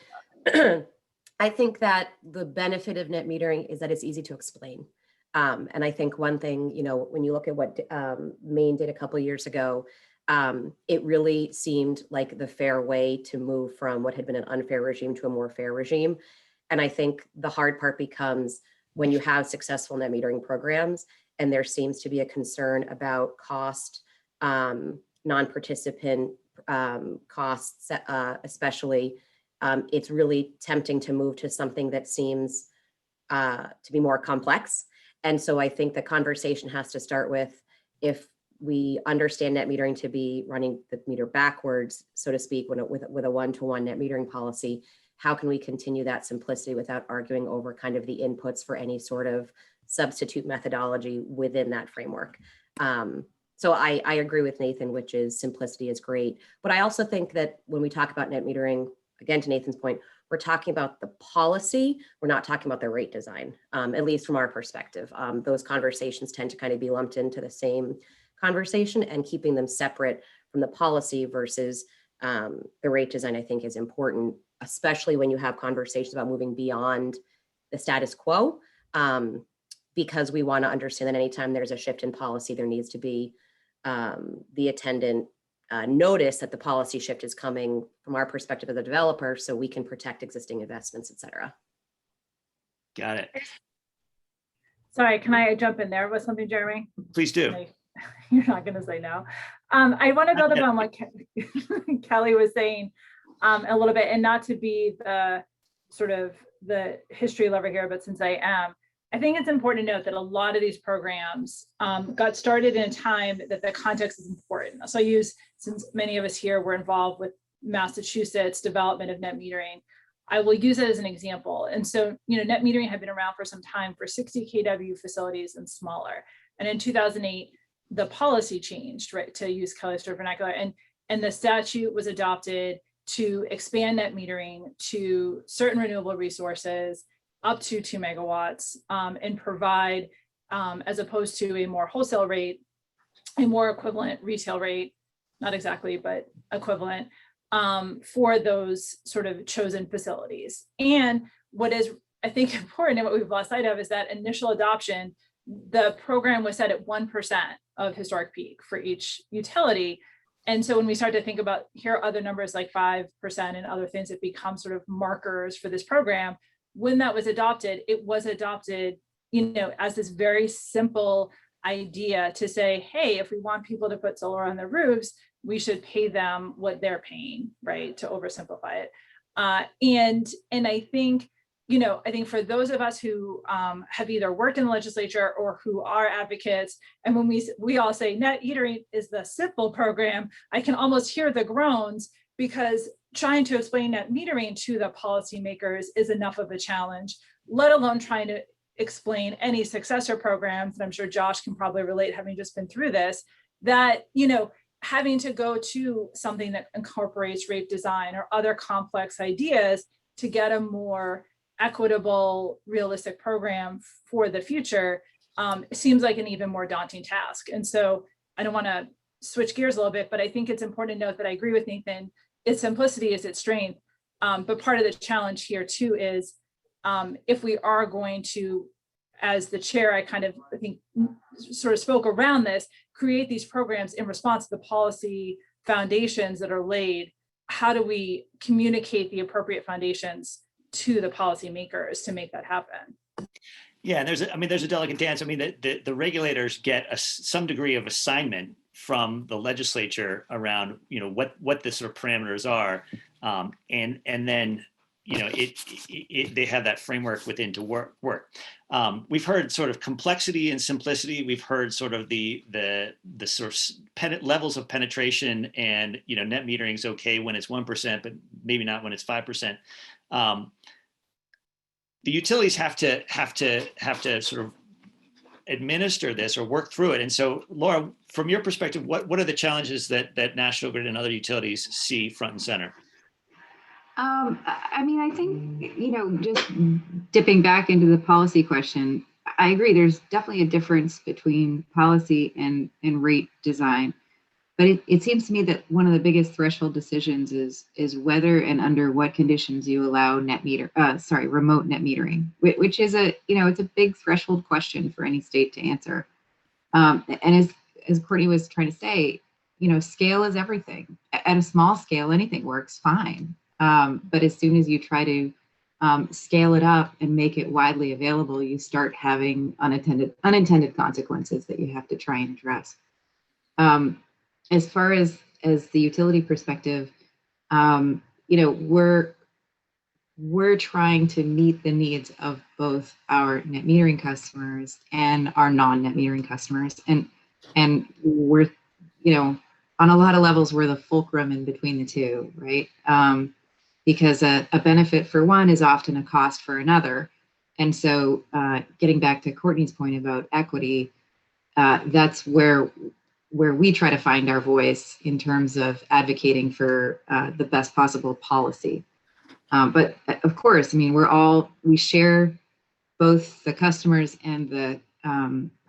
F: I think that the benefit of net metering is that it's easy to explain. And I think one thing, when you look at what Maine did a couple of years ago, it really seemed like the fair way to move from what had been an unfair regime to a more fair regime. And I think the hard part becomes when you have successful net metering programs and there seems to be a concern about cost, non-participant costs, especially, it's really tempting to move to something that seems to be more complex. And so I think the conversation has to start with, if we understand net metering to be running the meter backwards, so to speak, with a one-to-one net metering policy, how can we continue that simplicity without arguing over kind of the inputs for any sort of substitute methodology within that framework? So I agree with Nathan, which is simplicity is great. But I also think that when we talk about net metering, again, to Nathan's point, we're talking about the policy. We're not talking about the rate design, at least from our perspective. Those conversations tend to kind of be lumped into the same conversation, and keeping them separate from the policy versus the rate design, I think, is important, especially when you have conversations about moving beyond the status quo, because we want to understand that anytime there's a shift in policy, there needs to be the attendant notice that the policy shift is coming from our perspective as a developer, so we can protect existing investments, et cetera.
A: Got it.
E: Sorry, can I jump in there with something, Jeremy?
A: Please do.
E: You're not going to say no. I want to build upon what Kelly was saying a little bit, and not to be the sort of the history lover here, but since I am, I think it's important to note that a lot of these programs got started in a time that the context is important. So I use, since many of us here were involved with Massachusetts development of net metering, I will use it as an example. And so, net metering had been around for some time for 60 kW facilities and smaller. And in 2008, the policy changed, right, to use Kelly's vernacular, and the statute was adopted to expand net metering to certain renewable resources up to 2 megawatts, and provide, as opposed to a more wholesale rate, a more equivalent retail rate, not exactly, but equivalent, for those sort of chosen facilities. And what is, I think, important, and what we've lost sight of, is that initial adoption, the program was set at 1% of historic peak for each utility. And so when we start to think about, here are other numbers like 5% and other things that become sort of markers for this program, when that was adopted, it was adopted, as this very simple idea to say, hey, if we want people to put solar on their roofs, we should pay them what they're paying, right? To oversimplify it. And I think, I think for those of us who have either worked in the legislature or who are advocates, and when we all say net metering is the simple program, I can almost hear the groans, because trying to explain net metering to the policymakers is enough of a challenge, let alone trying to explain any successor programs. And I'm sure Josh can probably relate, having just been through this, that, having to go to something that incorporates rate design or other complex ideas to get a more equitable, realistic program for the future seems like an even more daunting task. And so I don't want to switch gears a little bit, but I think it's important to note that I agree with Nathan. Its simplicity is its strength, but part of the challenge here too is if we are going to, as the chair, I think sort of spoke around this, create these programs in response to the policy foundations that are laid, how do we communicate the appropriate foundations to the policymakers to make that happen?
A: Yeah, and there's a delicate dance. I mean, the regulators get some degree of assignment from the legislature around, what the sort of parameters are, and then, they have that framework within to work. We've heard sort of complexity and simplicity. We've heard sort of the sort of levels of penetration, and net metering is okay when it's 1%, but maybe not when it's 5%. The utilities have to sort of administer this or work through it. And so, Laura, from your perspective, what are the challenges that National Grid and other utilities see front and center?
D: I mean, I think, just dipping back into the policy question, I agree. There's definitely a difference between policy and rate design. But it seems to me that one of the biggest threshold decisions is whether and under what conditions you allow remote net metering, which is it's a big threshold question for any state to answer. And as Courtney was trying to say, scale is everything. At a small scale, anything works fine. But as soon as you try to scale it up and make it widely available, you start having unintended consequences that you have to try and address. As far as the utility perspective, we're trying to meet the needs of both our net metering customers and our non-net metering customers, and we're on a lot of levels we're the fulcrum in between the two, right? Because a benefit for one is often a cost for another, and so getting back to Courtney's point about equity, that's where we try to find our voice in terms of advocating for the best possible policy. But of course, I mean, we share both the customers and the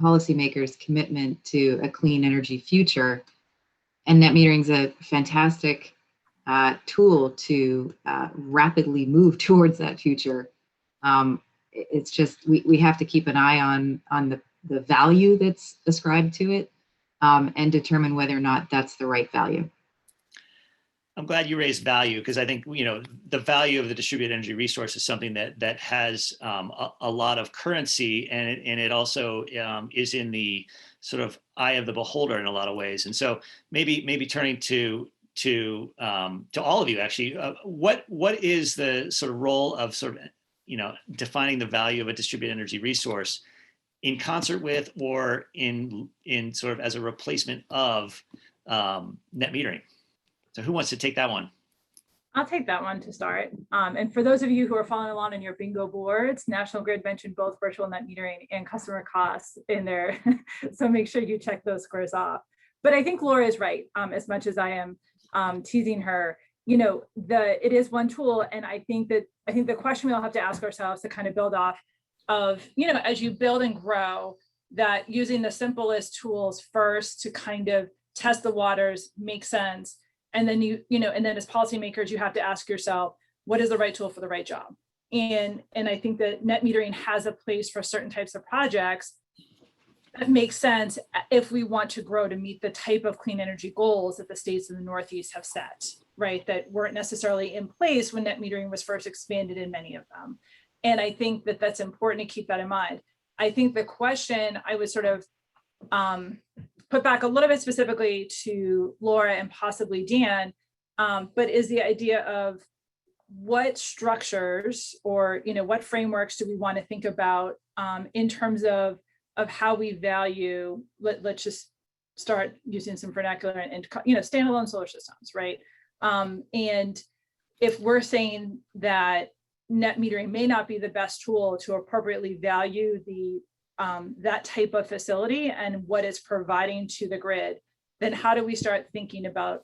D: policymakers' commitment to a clean energy future. And net metering is a fantastic tool to rapidly move towards that future. It's just, we have to keep an eye on the value that's ascribed to it. And determine whether or not that's the right value.
A: I'm glad you raised value, because I think the value of the distributed energy resource is something that has a lot of currency, and it also is in the sort of eye of the beholder in a lot of ways. And so maybe turning to all of you, actually, what is the sort of role of sort of defining the value of a distributed energy resource in concert with, or in sort of as a replacement of net metering? So who wants to take that one?
E: I'll take that one to start. And for those of you who are following along on your bingo boards, National Grid mentioned both virtual net metering and customer costs in there. So make sure you check those scores off. But I think Laura is right, as much as I am teasing her. It is one tool. And I think the question we all have to ask ourselves to kind of build off of, as you build and grow, that using the simplest tools first to kind of test the waters makes sense. And then and then as policymakers, you have to ask yourself, what is the right tool for the right job? And I think that net metering has a place for certain types of projects that makes sense if we want to grow to meet the type of clean energy goals that the states in the Northeast have set, right? That weren't necessarily in place when net metering was first expanded in many of them. And I think that that's important to keep that in mind. I think the question I would sort of put back a little bit specifically to Laura and possibly Dan, but is the idea of what structures or what frameworks do we want to think about in terms of how we value, let's just start using some vernacular and standalone solar systems, right? And if we're saying that net metering may not be the best tool to appropriately value that type of facility and what it's providing to the grid, then how do we start thinking about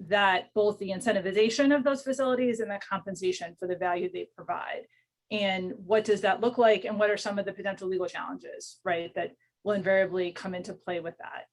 E: that, both the incentivization of those facilities and the compensation for the value they provide? And what does that look like? And what are some of the potential legal challenges, right, that will invariably come into play with that?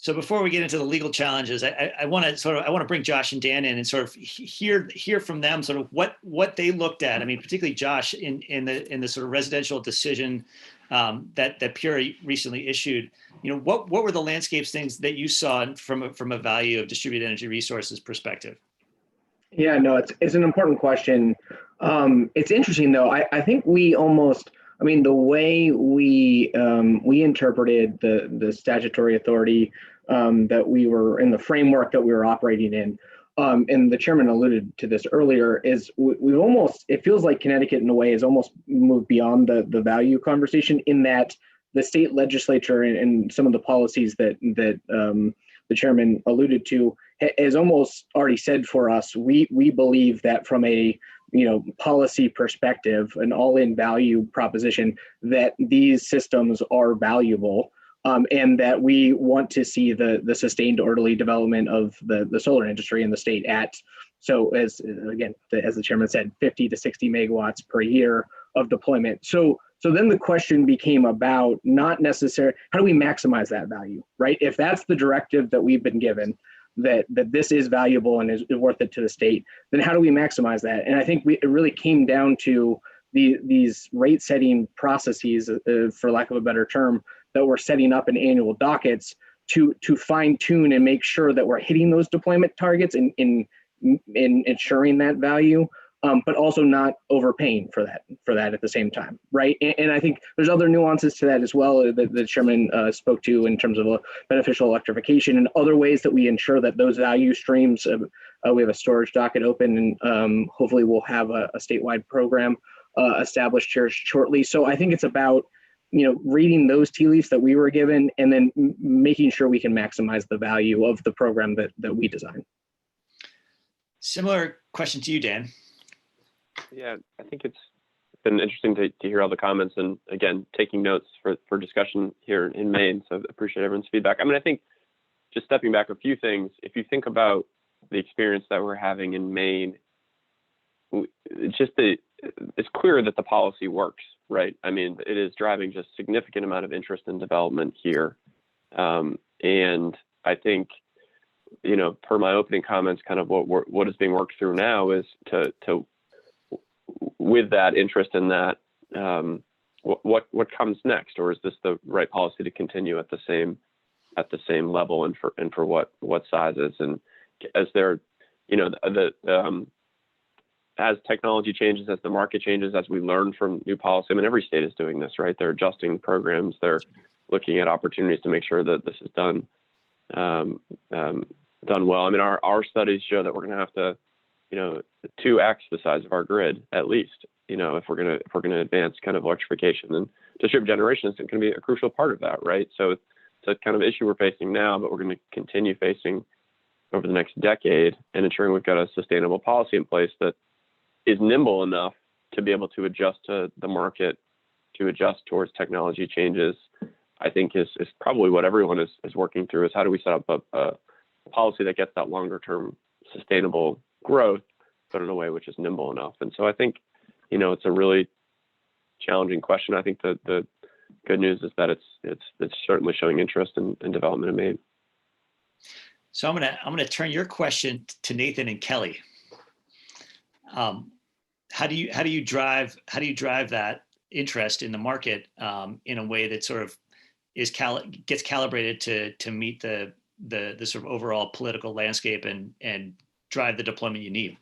A: So before we get into the legal challenges, I want to bring Josh and Dan in and sort of hear from them sort of what they looked at. I mean, particularly Josh in the sort of residential decision that PURA recently issued. You know, what were the landscapes things that you saw from a value of distributed energy resources perspective?
H: Yeah, no, it's an important question. It's interesting though. I think we almost, I mean, the way we interpreted the statutory authority that we were in, the framework that we were operating in, and the chairman alluded to this earlier, is we've almost, it feels like Connecticut in a way has almost moved beyond the value conversation, in that the state legislature and some of the policies that the chairman alluded to has almost already said for us, we believe that from a policy perspective, an all-in value proposition, that these systems are valuable, and that we want to see the sustained orderly development of the solar industry in the state at, so as the chairman said, 50 to 60 megawatts per year of deployment. So then the question became about not necessarily how do we maximize that value, right? If that's the directive that we've been given, that this is valuable and is worth it to the state, then how do we maximize that? And I think it really came down to these rate setting processes, for lack of a better term, that we're setting up in annual dockets to fine tune and make sure that we're hitting those deployment targets in ensuring that value, but also not overpaying for that at the same time, right? And I think there's other nuances to that as well that the chairman spoke to in terms of beneficial electrification and other ways that we ensure that those value streams, we have a storage docket open, and hopefully we'll have a statewide program established here shortly. So I think it's about reading those tea leaves that we were given and then making sure we can maximize the value of the program that we designed.
A: Similar question to you, Dan.
C: Yeah, I think it's been interesting to hear all the comments, and again, taking notes for discussion here in Maine. So I appreciate everyone's feedback. I mean, I think just stepping back a few things, if you think about the experience that we're having in Maine, it's clear that the policy works, right? I mean, it is driving just significant amount of interest in development here. And I think, per my opening comments, kind of what is being worked through now is to with that interest in that, what comes next, or is this the right policy to continue at the same level, and for what sizes, and as there, as technology changes, as the market changes, as we learn from new policy. I mean, every state is doing this, right? They're adjusting programs. They're looking at opportunities to make sure that this is done well. I mean, our studies show that we're going to have to 2x the size of our grid at least, if we're going to advance kind of electrification, and distributed generation is going to be a crucial part of that, right? So it's a kind of issue we're facing now, but we're going to continue facing over the next decade, and ensuring we've got a sustainable policy in place that is nimble enough to be able to adjust to the market, to adjust towards technology changes. I think is probably what everyone is working through, is how do we set up a policy that gets that longer term sustainable growth, but in a way which is nimble enough. And so I think, it's a really challenging question. I think the good news is that it's certainly showing interest in development in Maine.
A: So I'm gonna turn your question to Nathan and Kelly. How do you drive that interest in the market in a way that sort of gets calibrated to meet the sort of overall political landscape and drive the deployment you need?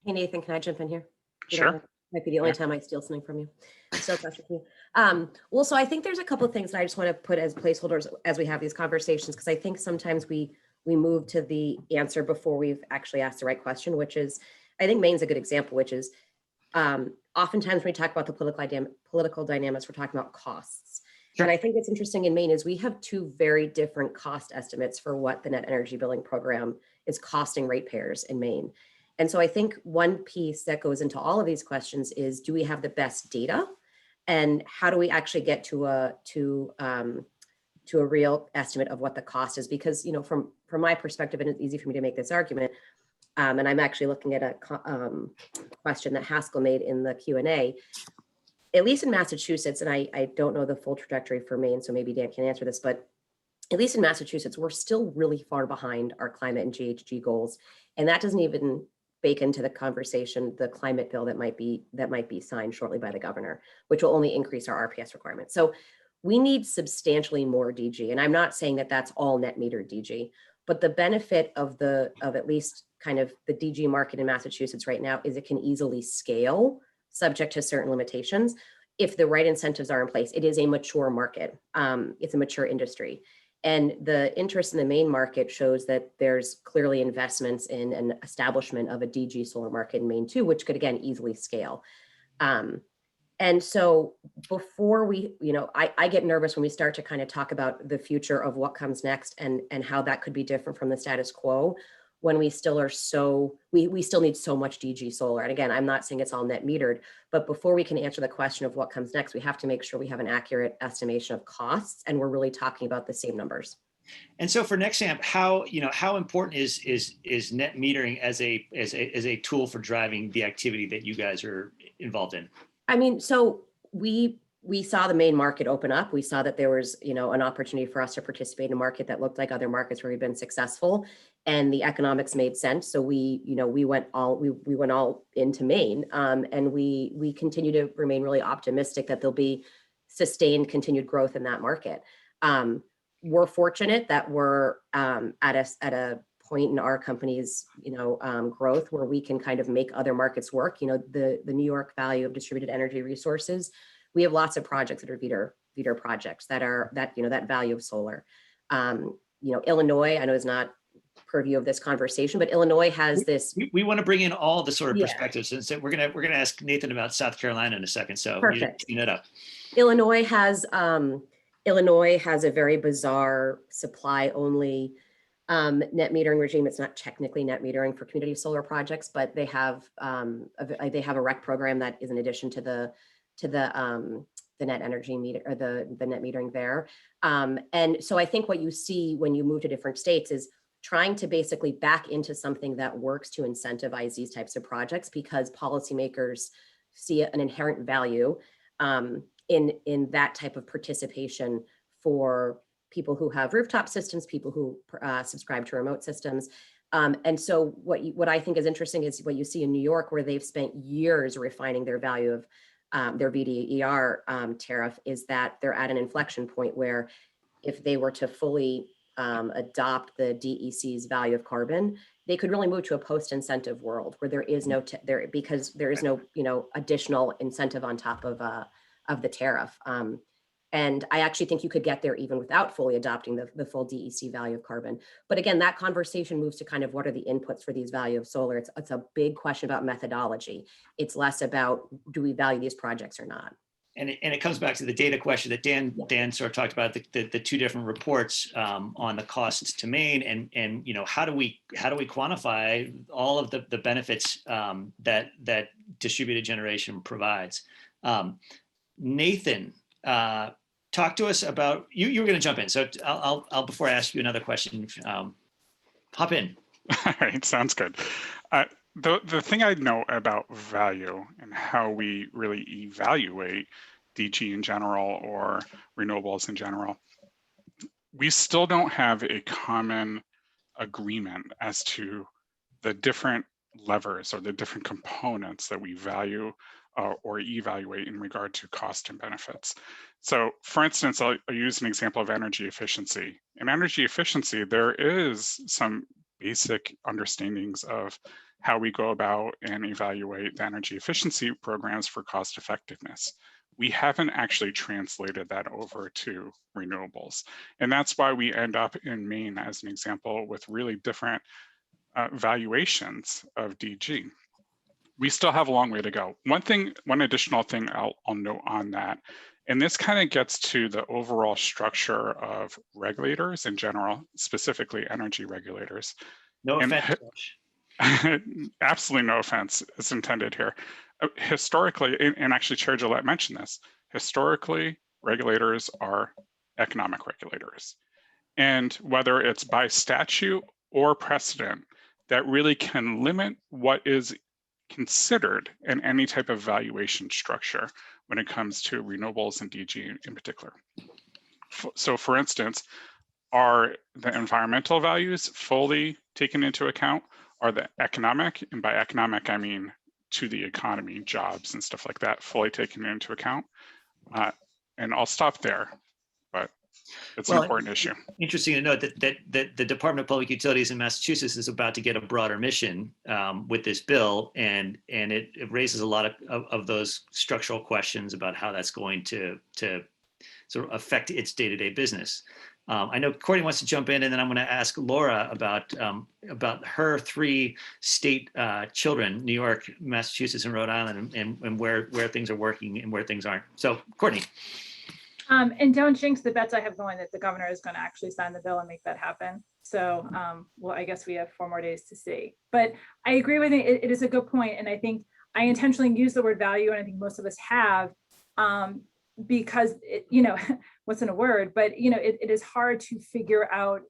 F: Hey, Nathan, can I jump in here?
G: Sure.
F: Might be the only time I steal something from you. So question for you. Well, so I think there's a couple of things that I just want to put as placeholders as we have these conversations, because I think sometimes we move to the answer before we've actually asked the right question, which is, I think Maine's a good example, which is oftentimes when we talk about the political dynamics, we're talking about costs. Sure. And I think what's interesting in Maine is we have two very different cost estimates for what the net energy billing program is costing ratepayers in Maine. And so I think one piece that goes into all of these questions is, do we have the best data, and how do we actually get to a real estimate of what the cost is? Because from my perspective, and it's easy for me to make this argument, and I'm actually looking at a question that Haskell made in the Q&A. At least in Massachusetts, and I don't know the full trajectory for Maine, so maybe Dan can answer this, but at least in Massachusetts, we're still really far behind our climate and GHG goals. And that doesn't even bake into the conversation the climate bill that might be signed shortly by the governor, which will only increase our RPS requirements. So we need substantially more DG. And I'm not saying that that's all net meter DG, but the benefit of at least kind of the DG market in Massachusetts right now is it can easily scale subject to certain limitations if the right incentives are in place. It is a mature market. It's a mature industry. And the interest in the Maine market shows that there's clearly investments in an establishment of a DG solar market in Maine too, which could again easily scale. And so before we, I get nervous when we start to kind of talk about the future of what comes next and how that could be different from the status quo when we still are we still need so much DG solar. And again, I'm not saying it's all net metered, but before we can answer the question of what comes next, we have to make sure we have an accurate estimation of costs and we're really talking about the same numbers.
A: And so for NECEC, how important is net metering as a tool for driving the activity that you guys are involved in?
F: I mean, so we saw the Maine market open up. We saw that there was, an opportunity for us to participate in a market that looked like other markets where we've been successful, and the economics made sense. So we went all into Maine, and we continue to remain really optimistic that there'll be sustained continued growth in that market. We're fortunate that we're at a point in our company's growth where we can kind of make other markets work. The New York value of distributed energy resources. We have lots of projects that are feeder projects that value of solar. Illinois, I know is not purview of this conversation, but Illinois has this.
A: We want to bring in all the sort of perspectives, and so we're gonna ask Nathan about South Carolina in a second. So
F: perfect.
A: Clean it up.
F: Illinois has a very bizarre supply only net metering regime. It's not technically net metering for community solar projects, but they have a REC program that is in addition to the net energy meter or the net metering there. And so I think what you see when you move to different states is trying to basically back into something that works to incentivize these types of projects, because policymakers see an inherent value in that type of participation for people who have rooftop systems, people who subscribe to remote systems. And so what I think is interesting is what you see in New York, where they've spent years refining their value of their VDER tariff, is that they're at an inflection point where if they were to fully adopt the DEC's value of carbon, they could really move to a post-incentive world where there is no additional incentive on top of the tariff. And I actually think you could get there even without fully adopting the full DEC value of carbon. But again, that conversation moves to kind of what are the inputs for these value of solar. It's a big question about methodology. It's less about do we value these projects or not.
A: And it comes back to the data question that Dan sort of talked about, the two different reports on the costs to Maine, and how do we quantify all of the benefits that distributed generation provides. Nathan, talk to us about you were going to jump in, so I'll before I ask you another question, hop in.
G: All right, sounds good. The thing I know about value and how we really evaluate DG in general or renewables in general, we still don't have a common agreement as to the different levers or the different components that we value or evaluate in regard to cost and benefits. So for instance, I'll use an example of energy efficiency. In energy efficiency, there is some basic understandings of how we go about and evaluate the energy efficiency programs for cost effectiveness. We haven't actually translated that over to renewables. And that's why we end up in Maine, as an example, with really different valuations of DG. We still have a long way to go. One additional thing I'll note on that, and this kind of gets to the overall structure of regulators in general, specifically energy regulators.
A: No offense.
G: Absolutely no offense is intended here. Historically, and actually Chair Gillette mentioned this, historically, regulators are economic regulators. And whether it's by statute or precedent, that really can limit what is considered in any type of valuation structure when it comes to renewables and DG in particular. So for instance, are the environmental values fully taken into account? Are the economic, and by economic, I mean to the economy, jobs and stuff like that, fully taken into account? And I'll stop there, but it's an important issue.
A: Interesting to note that the Department of Public Utilities in Massachusetts is about to get a broader mission with this bill, and it raises a lot of those structural questions about how that's going to sort of affect its day-to-day business. I know Courtney wants to jump in, and then I'm going to ask Laura about her 3 state children, New York, Massachusetts, and Rhode Island, and where things are working and where things aren't. So, Courtney.
E: And don't jinx the bets I have going that the governor is going to actually sign the bill and make that happen. So, well, I guess we have 4 more days to see. But I agree with it. It is a good point, and I think I intentionally use the word value, and I think most of us have, because what's in a word, but it is hard to figure out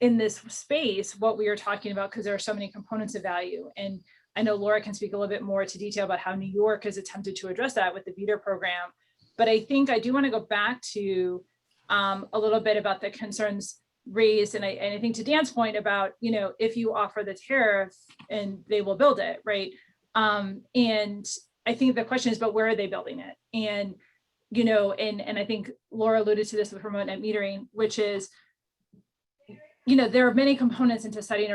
E: in this space what we are talking about, because there are so many components of value. And I know Laura can speak a little bit more to detail about how New York has attempted to address that with the VETR program. But I think I do want to go back to a little bit about the concerns raised. And I think to Dan's point about, if you offer the tariff and they will build it, right? And I think the question is, but where are they building it? And, and I think Laura alluded to this with remote net metering, which is, there are many components into setting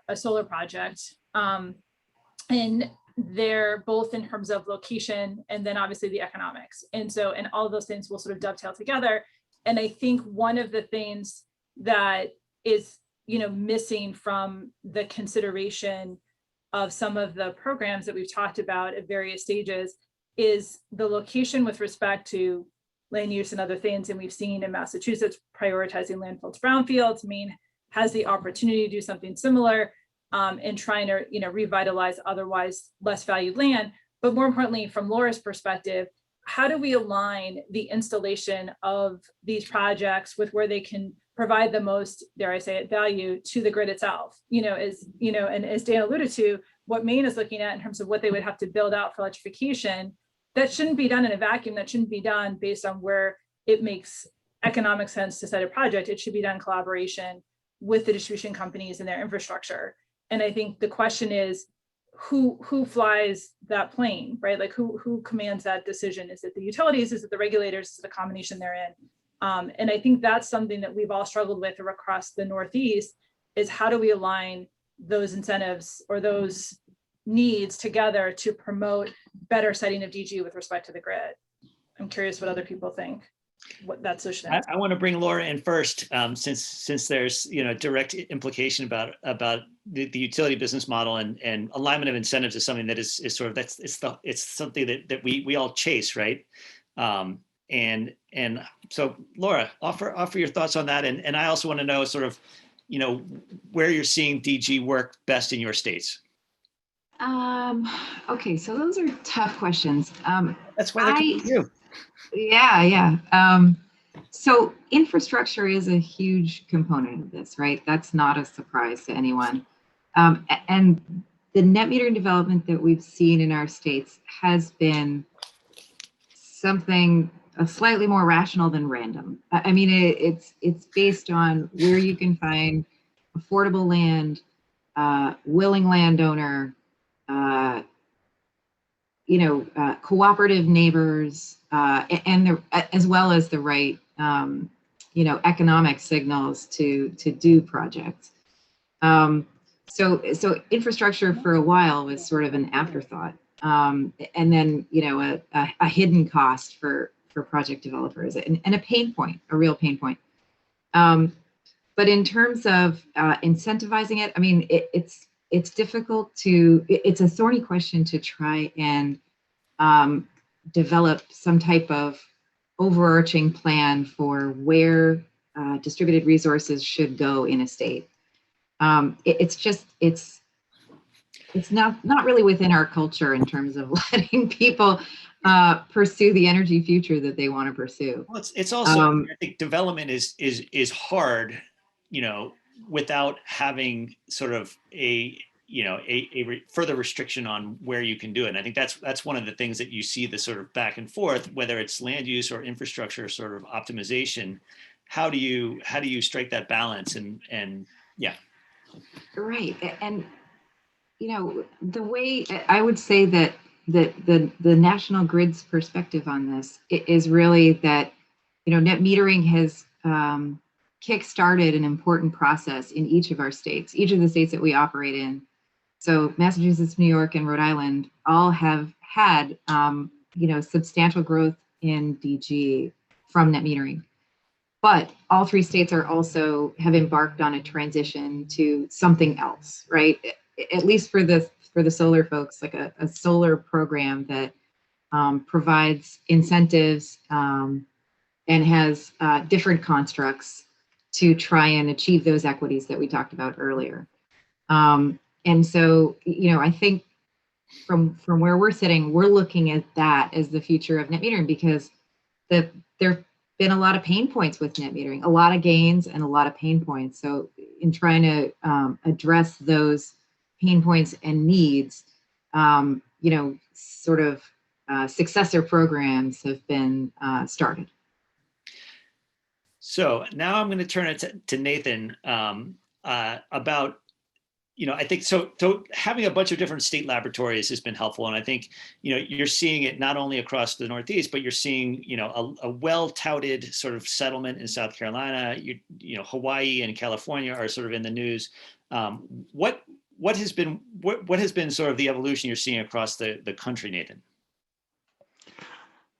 E: a solar project. And they're both in terms of location and then obviously the economics. And all of those things will sort of dovetail together. And I think one of the things that is, missing from the consideration of some of the programs that we've talked about at various stages is the location with respect to land use and other things. And we've seen in Massachusetts prioritizing landfills, brownfields. Maine has the opportunity to do something similar. And trying to, revitalize otherwise less valued land. But more importantly, from Laura's perspective, how do we align the installation of these projects with where they can provide the most, dare I say it, value to the grid itself? And as Dan alluded to, what Maine is looking at in terms of what they would have to build out for electrification, that shouldn't be done in a vacuum. That shouldn't be done based on where it makes economic sense to set a project. It should be done in collaboration with the distribution companies and their infrastructure. And I think the question is, who flies that plane, right? Like who commands that decision? Is it the utilities? Is it the regulators? Is it a combination therein? And I think that's something that we've all struggled with across the Northeast, is how do we align those incentives or those needs together to promote better setting of DG with respect to the grid? I'm curious what other people think. What that solution is.
A: I want to bring Laura in first, since there's direct implication about the utility business model, and alignment of incentives is something that is sort of it's something that we all chase, right? And so Laura, offer your thoughts on that, and I also want to know sort of where you're seeing DG work best in your states.
D: Okay, so those are tough questions.
A: That's why they're coming to you.
D: Yeah. So infrastructure is a huge component of this, right? That's not a surprise to anyone. And the net metering development that we've seen in our states has been something slightly more rational than random. I mean, it's based on where you can find affordable land, willing landowner, cooperative neighbors, and as well as the right, economic signals to do projects. So infrastructure for a while was sort of an afterthought, and then a hidden cost for project developers, and a pain point, a real pain point. But in terms of incentivizing it, I mean, it's difficult it's a thorny question to try and develop some type of overarching plan for where distributed resources should go in a state. It's not really within our culture in terms of letting people pursue the energy future that they want to pursue.
A: Well, it's also, I think development is hard, without having sort of a further restriction on where you can do it. And I think that's one of the things that you see the sort of back and forth, whether it's land use or infrastructure sort of optimization. how do you strike that balance? And yeah.
D: Right. And, the way I would say that the national grid's perspective on this is really that, net metering has kick-started an important process in each of our states, each of the states that we operate in. So Massachusetts, New York, and Rhode Island all have had, substantial growth in DG from net metering. But all three states are also have embarked on a transition to something else, right? At least for the solar folks, like a solar program that provides incentives and has different constructs to try and achieve those equities that we talked about earlier. And so, I think from where we're sitting, we're looking at that as the future of net metering, because there have been a lot of pain points with net metering, a lot of gains and a lot of pain points. So in trying to address those pain points and needs, successor programs have been started.
A: So now I'm going to turn it to Nathan about, I think so having a bunch of different state laboratories has been helpful. And I think, you're seeing it not only across the Northeast, but you're seeing, a well-touted sort of settlement in South Carolina. Hawaii and California are sort of in the news. What has been sort of the evolution you're seeing across the country, Nathan?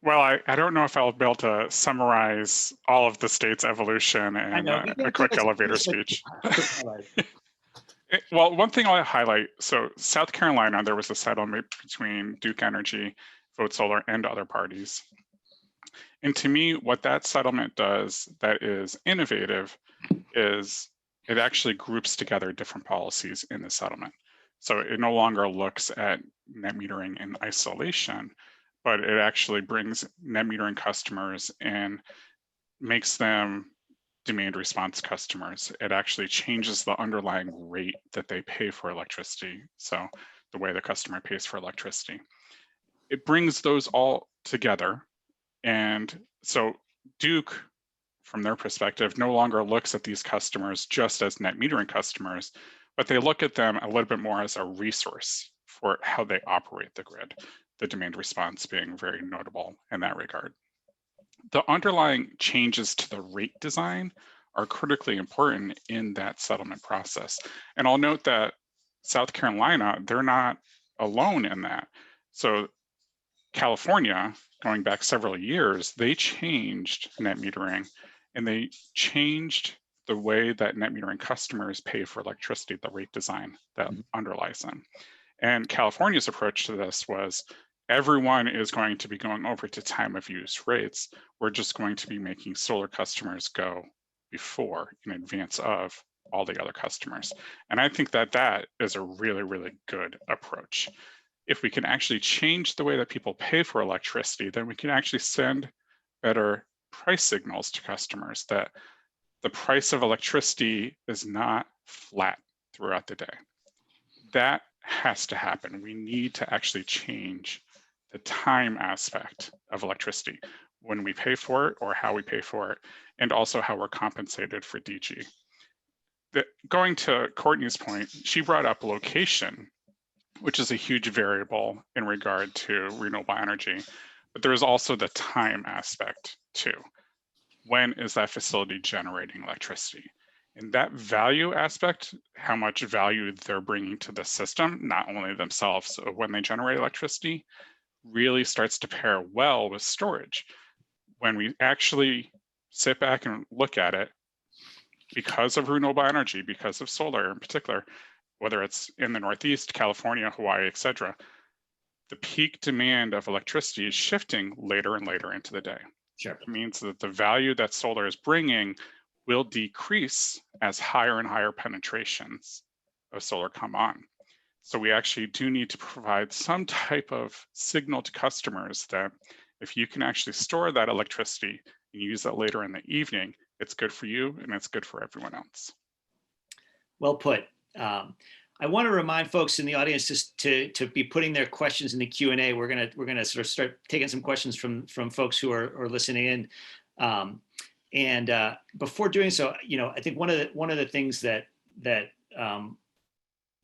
G: Well, I don't know if I'll be able to summarize all of the state's evolution in a quick elevator speech. Well, one thing I'll highlight, so South Carolina, there was a settlement between Duke Energy, Vote Solar, and other parties. And to me, what that settlement does that is innovative is it actually groups together different policies in the settlement. So it no longer looks at net metering in isolation, but it actually brings net metering customers and makes them demand response customers. It actually changes the underlying rate that they pay for electricity. So the way the customer pays for electricity. It brings those all together. And so Duke, from their perspective, no longer looks at these customers just as net metering customers, but they look at them a little bit more as a resource for how they operate the grid, the demand response being very notable in that regard. The underlying changes to the rate design are critically important in that settlement process. And I'll note that South Carolina, they're not alone in that. So California, going back several years, they changed net metering and they changed the way that net metering customers pay for electricity, the rate design that underlies them. And California's approach to this was everyone is going to be going over to time of use rates. We're just going to be making solar customers go before in advance of all the other customers. And I think that that is a really, really good approach. If we can actually change the way that people pay for electricity, then we can actually send better price signals to customers that the price of electricity is not flat throughout the day. That has to happen. We need to actually change the time aspect of electricity, when we pay for it or how we pay for it, and also how we're compensated for DG. Going to Courtney's point, she brought up location, which is a huge variable in regard to renewable energy, but there is also the time aspect too. When is that facility generating electricity? And that value aspect, how much value they're bringing to the system, not only themselves when they generate electricity, really starts to pair well with storage. When we actually sit back and look at it, because of renewable energy, because of solar in particular, whether it's in the Northeast, California, Hawaii, et cetera, the peak demand of electricity is shifting later and later into the day.
A: Sure.
G: It means that the value that solar is bringing will decrease as higher and higher penetrations of solar come on. So we actually do need to provide some type of signal to customers that if you can actually store that electricity and use that later in the evening, it's good for you and it's good for everyone else.
A: Well put. I want to remind folks in the audience just to be putting their questions in the Q&A. We're gonna sort of start taking some questions from folks who are listening in. And before doing so, I think one of the things that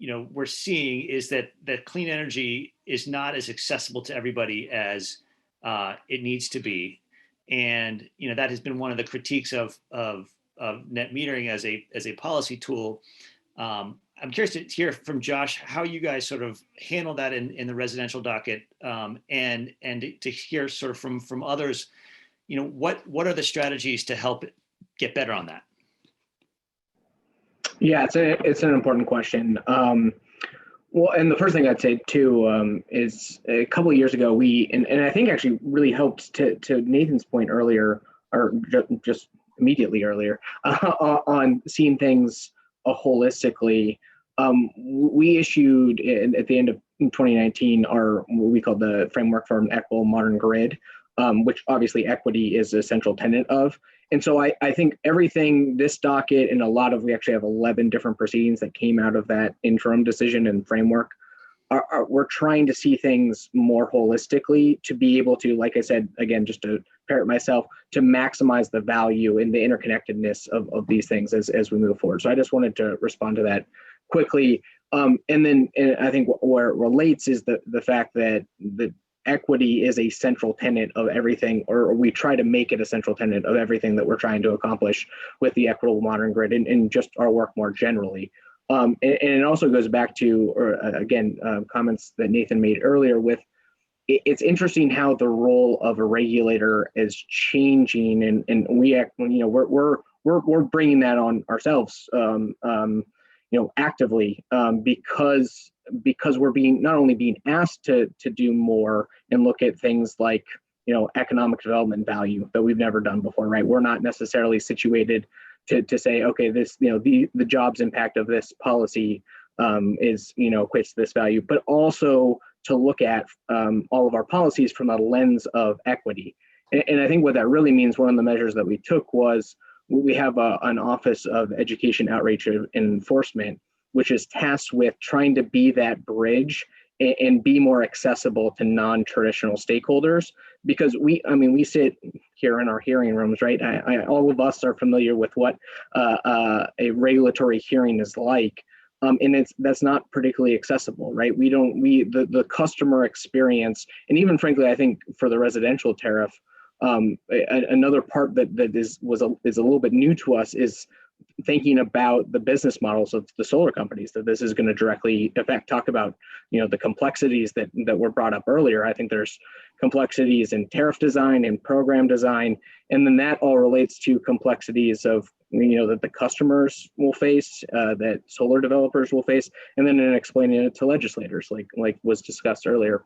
A: we're seeing is that clean energy is not as accessible to everybody as it needs to be, and that has been one of the critiques of net metering as a policy tool. I'm curious to hear from Josh how you guys sort of handle that in the residential docket, and to hear sort of from others, what are the strategies to help get better on that?
H: Yeah, it's an important question. Well, and the first thing I'd say too is a couple of years ago and I think actually really helped to Nathan's point earlier, or just immediately earlier, on seeing things holistically. We issued at the end of 2019 what we call the framework for an equitable modern grid, which obviously equity is a central tenet of. And so I think everything, this docket and we actually have 11 different proceedings that came out of that interim decision and framework. We're trying to see things more holistically to be able to, like I said, again, just to parrot myself, to maximize the value and the interconnectedness of these things as we move forward. So I just wanted to respond to that quickly. And I think where it relates is the fact that the equity is a central tenet of everything, or we try to make it a central tenet of everything that we're trying to accomplish with the equitable modern grid and just our work more generally. And it also goes back to, comments that Nathan made earlier with, it's interesting how the role of a regulator is changing, and we're bringing that on ourselves, actively, because we're not only being asked to do more and look at things like economic development value that we've never done before, right? We're not necessarily situated to say, okay, this the jobs impact of this policy is equates to this value, but also to look at all of our policies from a lens of equity. And I think what that really means, one of the measures that we took was we have an Office of Education, Outreach, and Enforcement, which is tasked with trying to be that bridge and be more accessible to non-traditional stakeholders, because we sit here in our hearing rooms, right? All of us are familiar with what a regulatory hearing is like, and that's not particularly accessible, right? The customer experience, and even frankly, I think for the residential tariff, another part that is a little bit new to us is thinking about the business models of the solar companies that this is going to directly affect. Talk about the complexities that were brought up earlier. I think there's complexities in tariff design and program design, and then that all relates to complexities of that the customers will face, that solar developers will face, and then in explaining it to legislators, like was discussed earlier.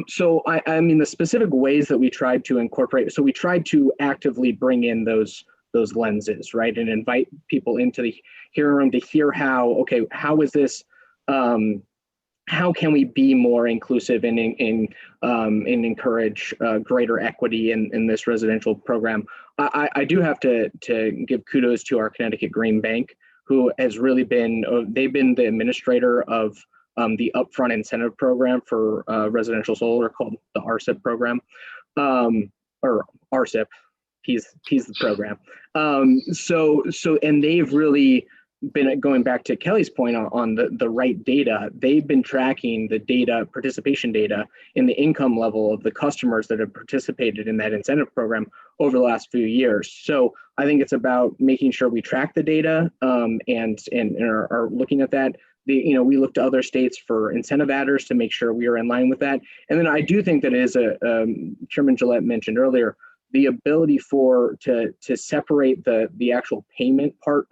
H: So the specific ways that we tried to incorporate. So we tried to actively bring in those lenses, right, and invite people into the hearing room to hear how is this, how can we be more inclusive and encourage greater equity in this residential program. I do have to give kudos to our Connecticut Green Bank, who has really they've been the administrator of the upfront incentive program for residential solar called the RCIP program, or RCIP. He's the program. And they've really been, going back to Kelly's point on the right data, they've been tracking the data, participation data in the income level of the customers that have participated in that incentive program over the last few years. So I think it's about making sure we track the data and are looking at that. We look to other states for incentive adders to make sure we are in line with that. And then I do think that is Chairman Gillette mentioned earlier, the ability to separate the actual payment part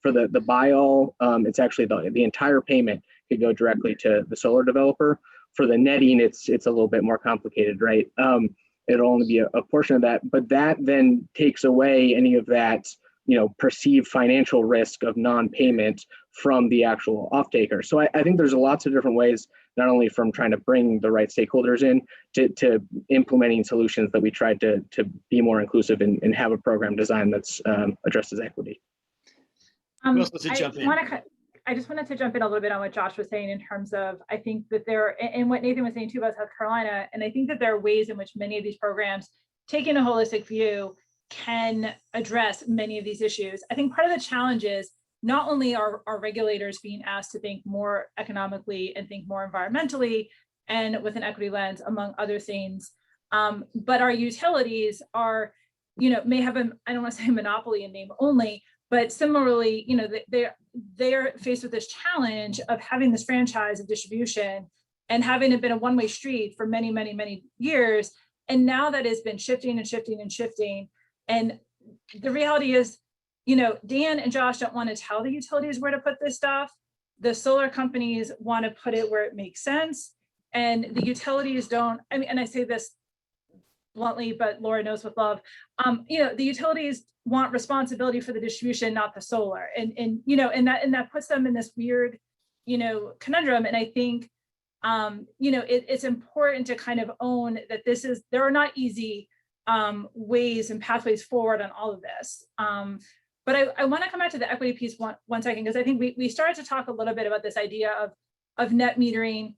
H: for the buy all. It's actually the entire payment could go directly to the solar developer. For the netting, it's a little bit more complicated, right? It'll only be a portion of that, but that then takes away any of that perceived financial risk of non-payment from the actual off-taker. So I think there's lots of different ways, not only from trying to bring the right stakeholders in to implementing solutions that we tried to be more inclusive and have a program design that's addresses equity.
E: I just wanted to jump in a little bit on what Josh was saying in terms of, I think that and what Nathan was saying too about South Carolina, and I think that there are ways in which many of these programs, taking a holistic view, can address many of these issues. I think part of the challenge is not only are regulators being asked to think more economically and think more environmentally and with an equity lens, among other things, but our utilities are, may have a, I don't want to say monopoly in name only, but similarly, they're faced with this challenge of having this franchise of distribution and having it been a one-way street for many, many, many years. And now that has been shifting and shifting and shifting. And the reality is, Dan and Josh don't want to tell the utilities where to put this stuff. The solar companies want to put it where it makes sense. And the utilities don't, I mean, and I say this bluntly, but Laura knows with love, the utilities want responsibility for the distribution, not the solar. And that puts them in this weird, conundrum. And I think, it's important to kind of own that there are not easy ways and pathways forward on all of this. But I want to come back to the equity piece one second, because I think we started to talk a little bit about this idea of net metering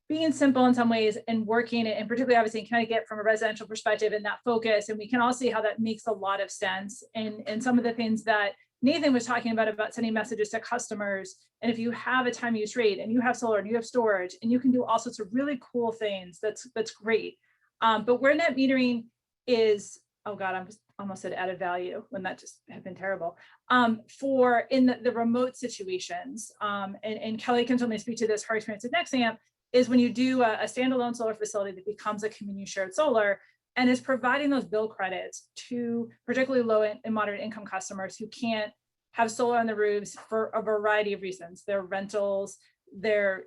E: being simple in some ways and working, and particularly obviously in Connecticut from a residential perspective and that focus. And we can all see how that makes a lot of sense. And some of the things that Nathan was talking about sending messages to customers. And if you have a time use rate and you have solar and you have storage and you can do all sorts of really cool things, that's great. But where net metering is, oh God, I'm just almost said added value when that just had been terrible. For in the remote situations, and Kelly can certainly speak to this, her experience at NECEC, is when you do a standalone solar facility that becomes a community shared solar and is providing those bill credits to particularly low and moderate income customers who can't have solar on the roofs for a variety of reasons. They're rentals, they're,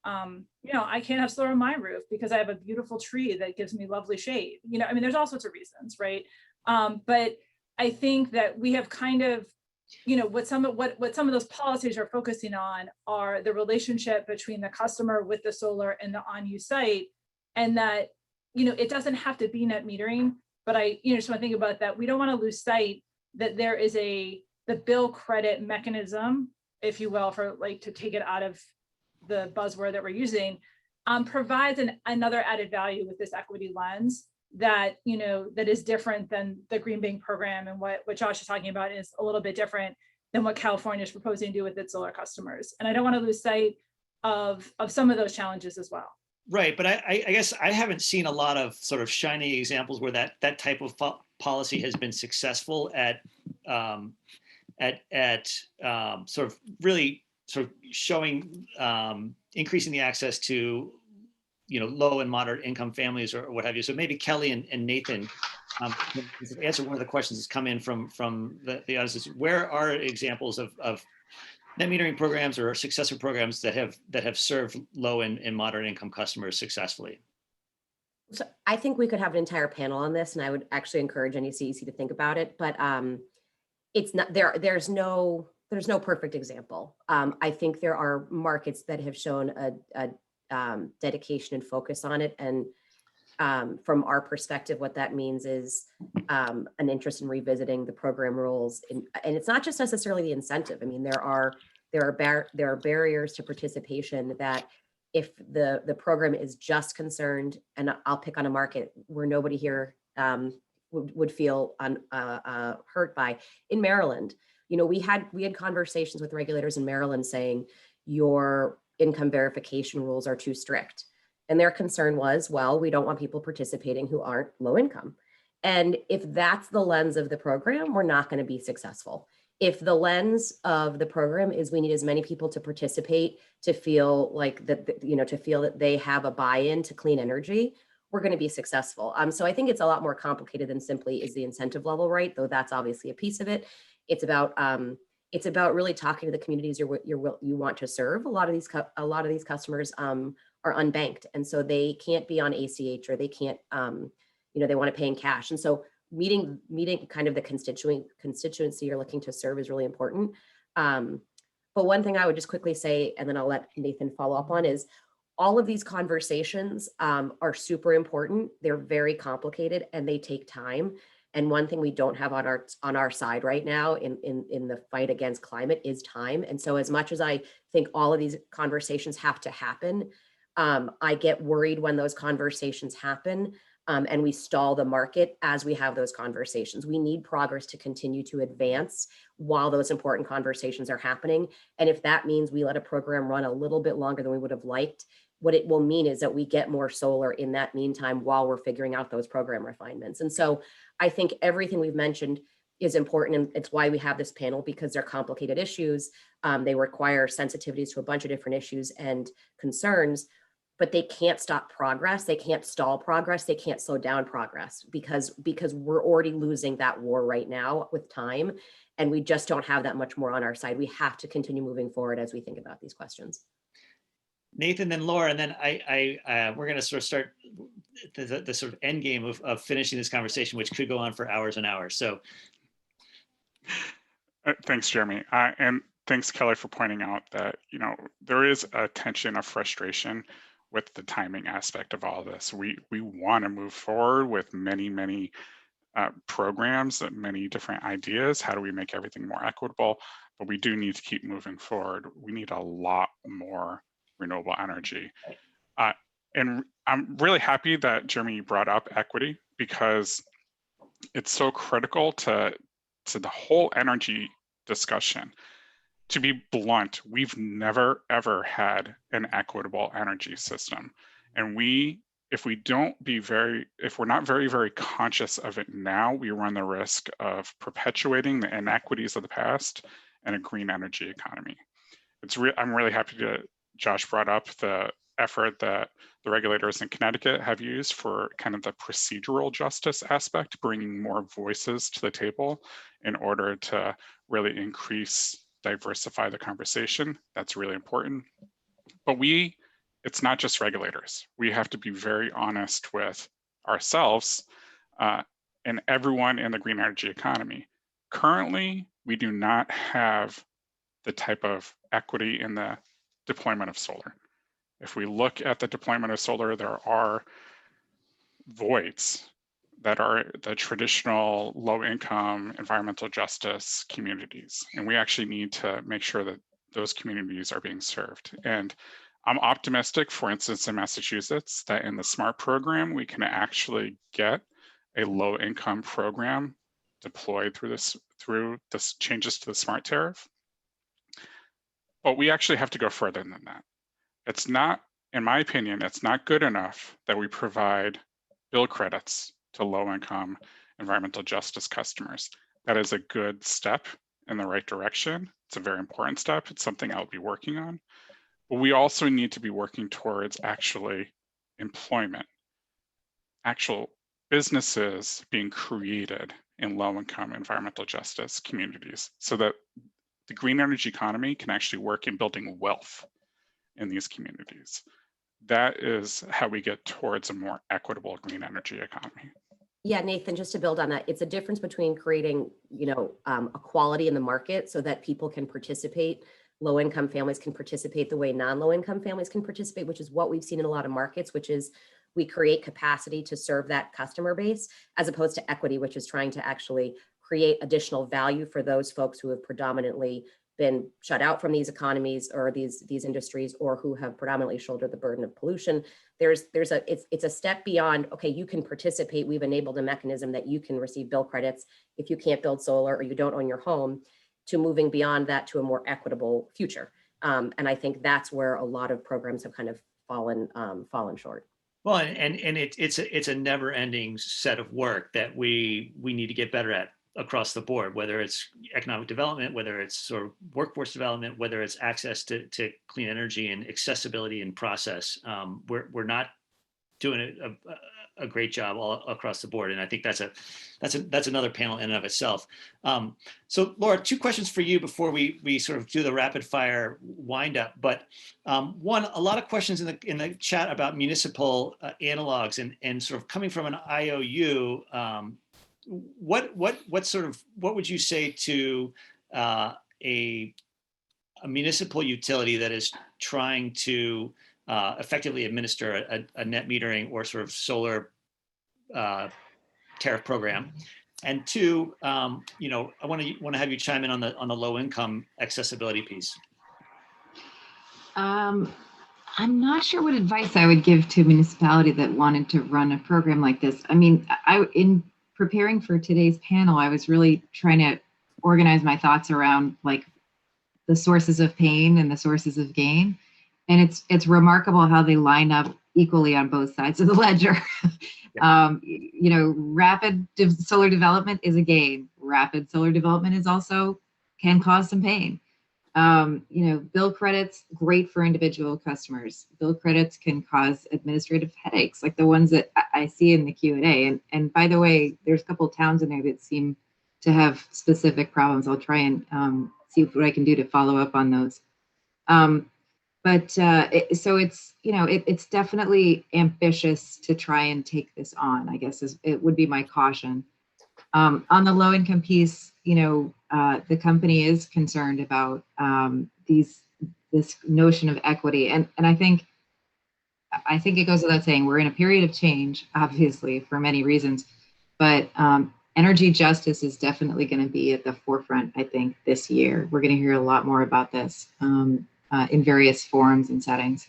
E: I can't have solar on my roof because I have a beautiful tree that gives me lovely shade. I mean, there's all sorts of reasons, right? But I think that we have kind of, what some of those policies are focusing on are the relationship between the customer with the solar and the on-use site, and that, it doesn't have to be net metering, but I, just want to think about that. We don't want to lose sight that there is the bill credit mechanism, if you will, for to take it out of the buzzword that we're using, provides another added value with this equity lens that, that is different than the Green Bank program. And what Josh is talking about is a little bit different than what California is proposing to do with its solar customers. And I don't want to lose sight of some of those challenges as well.
A: Right, but I guess I haven't seen a lot of sort of shining examples where that type of policy has been successful at sort of really sort of showing increasing the access to low and moderate income families or what have you. So maybe Kelly and Nathan answer one of the questions that's come in from the audience is, where are examples of net metering programs or successor programs that have served low and moderate income customers successfully?
F: So I think we could have an entire panel on this, and I would actually encourage NECEC to think about it. But it's not there. There's no perfect example. I think there are markets that have shown a dedication and focus on it, and from our perspective, what that means is an interest in revisiting the program rules. And it's not just necessarily the incentive. I mean, there are barriers to participation that if the program is just concerned, and I'll pick on a market where nobody here would feel hurt by. In Maryland, we had conversations with regulators in Maryland saying your income verification rules are too strict. And their concern was, well, we don't want people participating who aren't low income. And if that's the lens of the program, we're not going to be successful. If the lens of the program is we need as many people to participate to feel like that, to feel that they have a buy-in to clean energy, we're going to be successful. So I think it's a lot more complicated than simply is the incentive level right, though that's obviously a piece of it. It's about really talking to the communities you want to serve. A lot of these customers are unbanked, and so they can't be on ACH, or they can't, they want to pay in cash. And so meeting kind of the constituency you're looking to serve is really important. But one thing I would just quickly say, and then I'll let Nathan follow up on, is all of these conversations are super important. They're very complicated and they take time. And one thing we don't have on our side right now in the fight against climate is time. And so as much as I think all of these conversations have to happen, I get worried when those conversations happen and we stall the market as we have those conversations. We need progress to continue to advance while those important conversations are happening. And if that means we let a program run a little bit longer than we would have liked, what it will mean is that we get more solar in that meantime while we're figuring out those program refinements. And so I think everything we've mentioned is important, and it's why we have this panel, because they're complicated issues. They require sensitivities to a bunch of different issues and concerns, but they can't stop progress. They can't stall progress. They can't slow down progress because we're already losing that war right now with time, and we just don't have that much more on our side. We have to continue moving forward as we think about these questions.
A: Nathan, then Laura, and then we're going to sort of start the sort of end game of finishing this conversation, which could go on for hours and hours. So,
G: thanks, Jeremy, and thanks, Kelly, for pointing out that there is a tension of frustration with the timing aspect of all this. We want to move forward with many programs, many different ideas. How do we make everything more equitable? But we do need to keep moving forward. We need a lot more renewable energy. And I'm really happy that Jeremy brought up equity, because it's so critical to the whole energy discussion. To be blunt, we've never, ever had an equitable energy system. And if we're not very conscious of it now, we run the risk of perpetuating the inequities of the past and a green energy economy. I'm really happy that Josh brought up the effort that the regulators in Connecticut have used for kind of the procedural justice aspect, bringing more voices to the table in order to really diversify the conversation. That's really important. But it's not just regulators. We have to be very honest with ourselves and everyone in the green energy economy. Currently, we do not have the type of equity in the deployment of solar. If we look at the deployment of solar, there are voids that are the traditional low-income environmental justice communities. And we actually need to make sure that those communities are being served. And I'm optimistic, for instance, in Massachusetts, that in the SMART program, we can actually get a low-income program deployed through this changes to the SMART tariff. But we actually have to go further than that. It's not, in my opinion, it's not good enough that we provide bill credits to low-income environmental justice customers. That is a good step in the right direction. It's a very important step. It's something I'll be working on. But we also need to be working towards actually employment, actual businesses being created in low-income environmental justice communities, so that the green energy economy can actually work in building wealth in these communities. That is how we get towards a more equitable green energy economy.
F: Yeah, Nathan, just to build on that, it's a difference between creating, equality in the market so that people can participate, low-income families can participate the way non-low-income families can participate, which is what we've seen in a lot of markets, which is we create capacity to serve that customer base, as opposed to equity, which is trying to actually create additional value for those folks who have predominantly been shut out from these economies or these industries, or who have predominantly shouldered the burden of pollution. It's a step beyond, okay, you can participate. We've enabled a mechanism that you can receive bill credits if you can't build solar or you don't own your home, to moving beyond that to a more equitable future. And I think that's where a lot of programs have kind of fallen short.
A: Well, and it's a never-ending set of work that we need to get better at across the board, whether it's economic development, whether it's sort of workforce development, whether it's access to clean energy and accessibility and process. We're not doing a great job all across the board, and I think that's another panel in and of itself. So, Laura, two questions for you before we sort of do the rapid fire wind up. But one, a lot of questions in the chat about municipal analogs and sort of coming from an IOU. What would you say to a municipal utility that is trying to effectively administer a net metering or sort of solar tariff program? And two, I want to have you chime in on the low income accessibility piece.
D: I'm not sure what advice I would give to a municipality that wanted to run a program like this. I mean, in preparing for today's panel, I was really trying to organize my thoughts around like the sources of pain and the sources of gain. And it's remarkable how they line up equally on both sides of the ledger.
A: Yeah.
D: You know, rapid solar development is a gain. Rapid solar development is also can cause some pain. You know, bill credits, great for individual customers. Bill credits can cause administrative headaches, like the ones that I see in the Q&A. And by the way, there's a couple of towns in there that seem to have specific problems. I'll try and see what I can do to follow up on those. So it's, you know, it's definitely ambitious to try and take this on, I guess it would be my caution. On the low income piece, you know, the company is concerned about this notion of equity. And I think it goes without saying, we're in a period of change, obviously, for many reasons, but energy justice is definitely going to be at the forefront, I think, this year. We're going to hear a lot more about this in various forums and settings.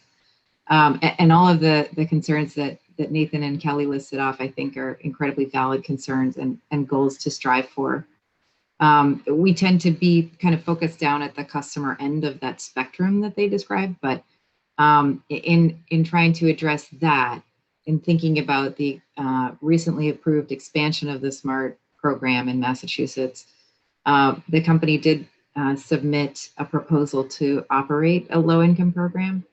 D: And all of the concerns that Nathan and Kelly listed off, I think, are incredibly valid concerns and goals to strive for. We tend to be kind of focused down at the customer end of that spectrum that they described, but in trying to address that, in thinking about the recently approved expansion of the SMART program in Massachusetts, the company did submit a proposal to operate a low-income program.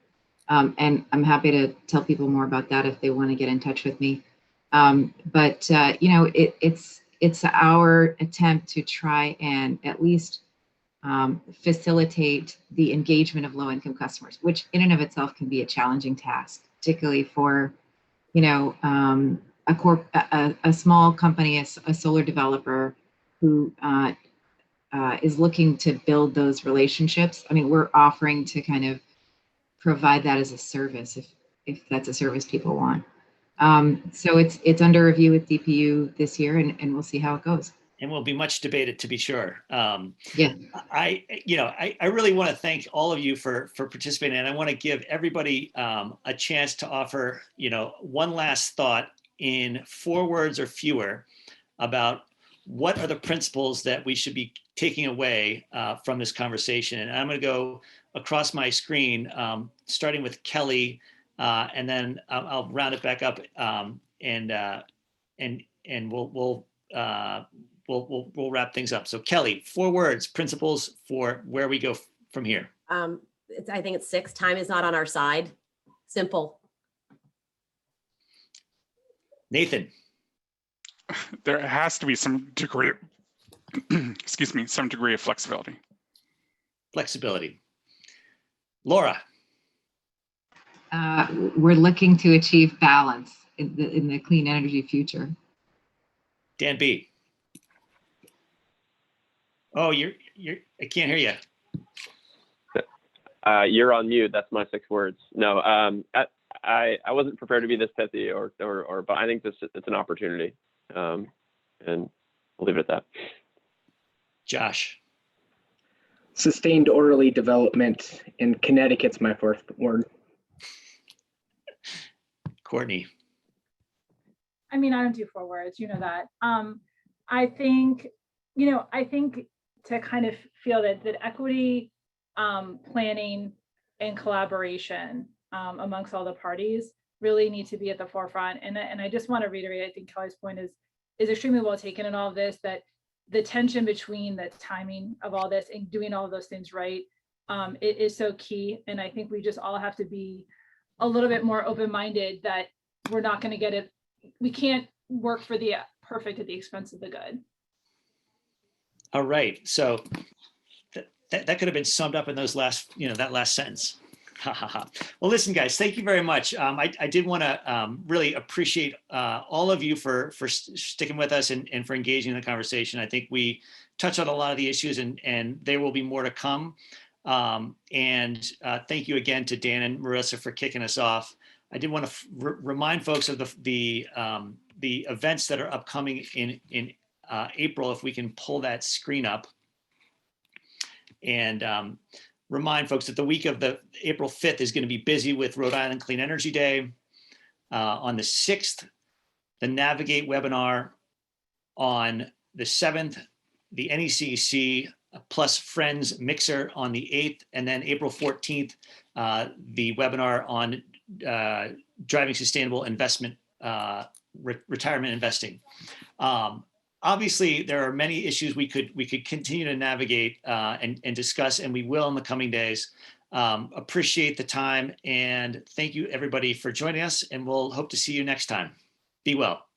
D: And I'm happy to tell people more about that if they want to get in touch with me. You know, it's our attempt to try and at least facilitate the engagement of low-income customers, which in and of itself can be a challenging task, particularly for, you know, a small company, a solar developer who is looking to build those relationships. I mean, we're offering to kind of provide that as a service if that's a service people want. So it's under review with DPU this year, and we'll see how it goes.
A: And will be much debated, to be sure.
D: Yeah.
A: I really want to thank all of you for participating, and I want to give everybody a chance to offer, you know, one last thought in 4 words or fewer about what are the principles that we should be taking away from this conversation. And I'm going to go across my screen, starting with Kelly, and then I'll round it back up, and we'll wrap things up. So Kelly, 4 words, principles for where we go from here.
F: I think it's 6. Time is not on our side. Simple.
A: Nathan.
G: There has to be some degree, excuse me, some degree of flexibility.
A: Flexibility. Laura.
D: We're looking to achieve balance in the clean energy future.
A: Dan B. Oh, you're I can't hear you.
C: You're on mute. That's my 6 words. No, I wasn't prepared to be this pithy, but I think it's an opportunity, and I'll leave it at that.
A: Josh.
H: Sustained orderly development in Connecticut's my 4th word.
A: Courtney.
E: I mean, I don't do 4 words, you know that. I think to kind of feel that equity, planning, and collaboration amongst all the parties really need to be at the forefront. And I just want to reiterate, I think Kelly's point is extremely well taken in all of this, that the tension between the timing of all this and doing all of those things right, it is so key. And I think we just all have to be a little bit more open-minded that we're not going to get it. We can't work for the perfect at the expense of the good.
A: All right. So that could have been summed up in those last, that last sentence. Ha ha ha. Well, listen, guys, thank you very much. I did want to really appreciate all of you for sticking with us and for engaging in the conversation. I think we touched on a lot of the issues, and there will be more to come. And thank you again to Dan and Marissa for kicking us off. I did want to remind folks of the events that are upcoming in April, if we can pull that screen up. And remind folks that the week of the April 5th is going to be busy with Rhode Island Clean Energy Day. On the 6th, the Navigate webinar. On the 7th, the NECEC plus Friends Mixer on the 8th, and then April 14th, the webinar on driving sustainable investment, retirement investing. Obviously, there are many issues we could continue to navigate and discuss, and we will in the coming days. Appreciate the time, and thank you everybody for joining us, and we'll hope to see you next time. Be well.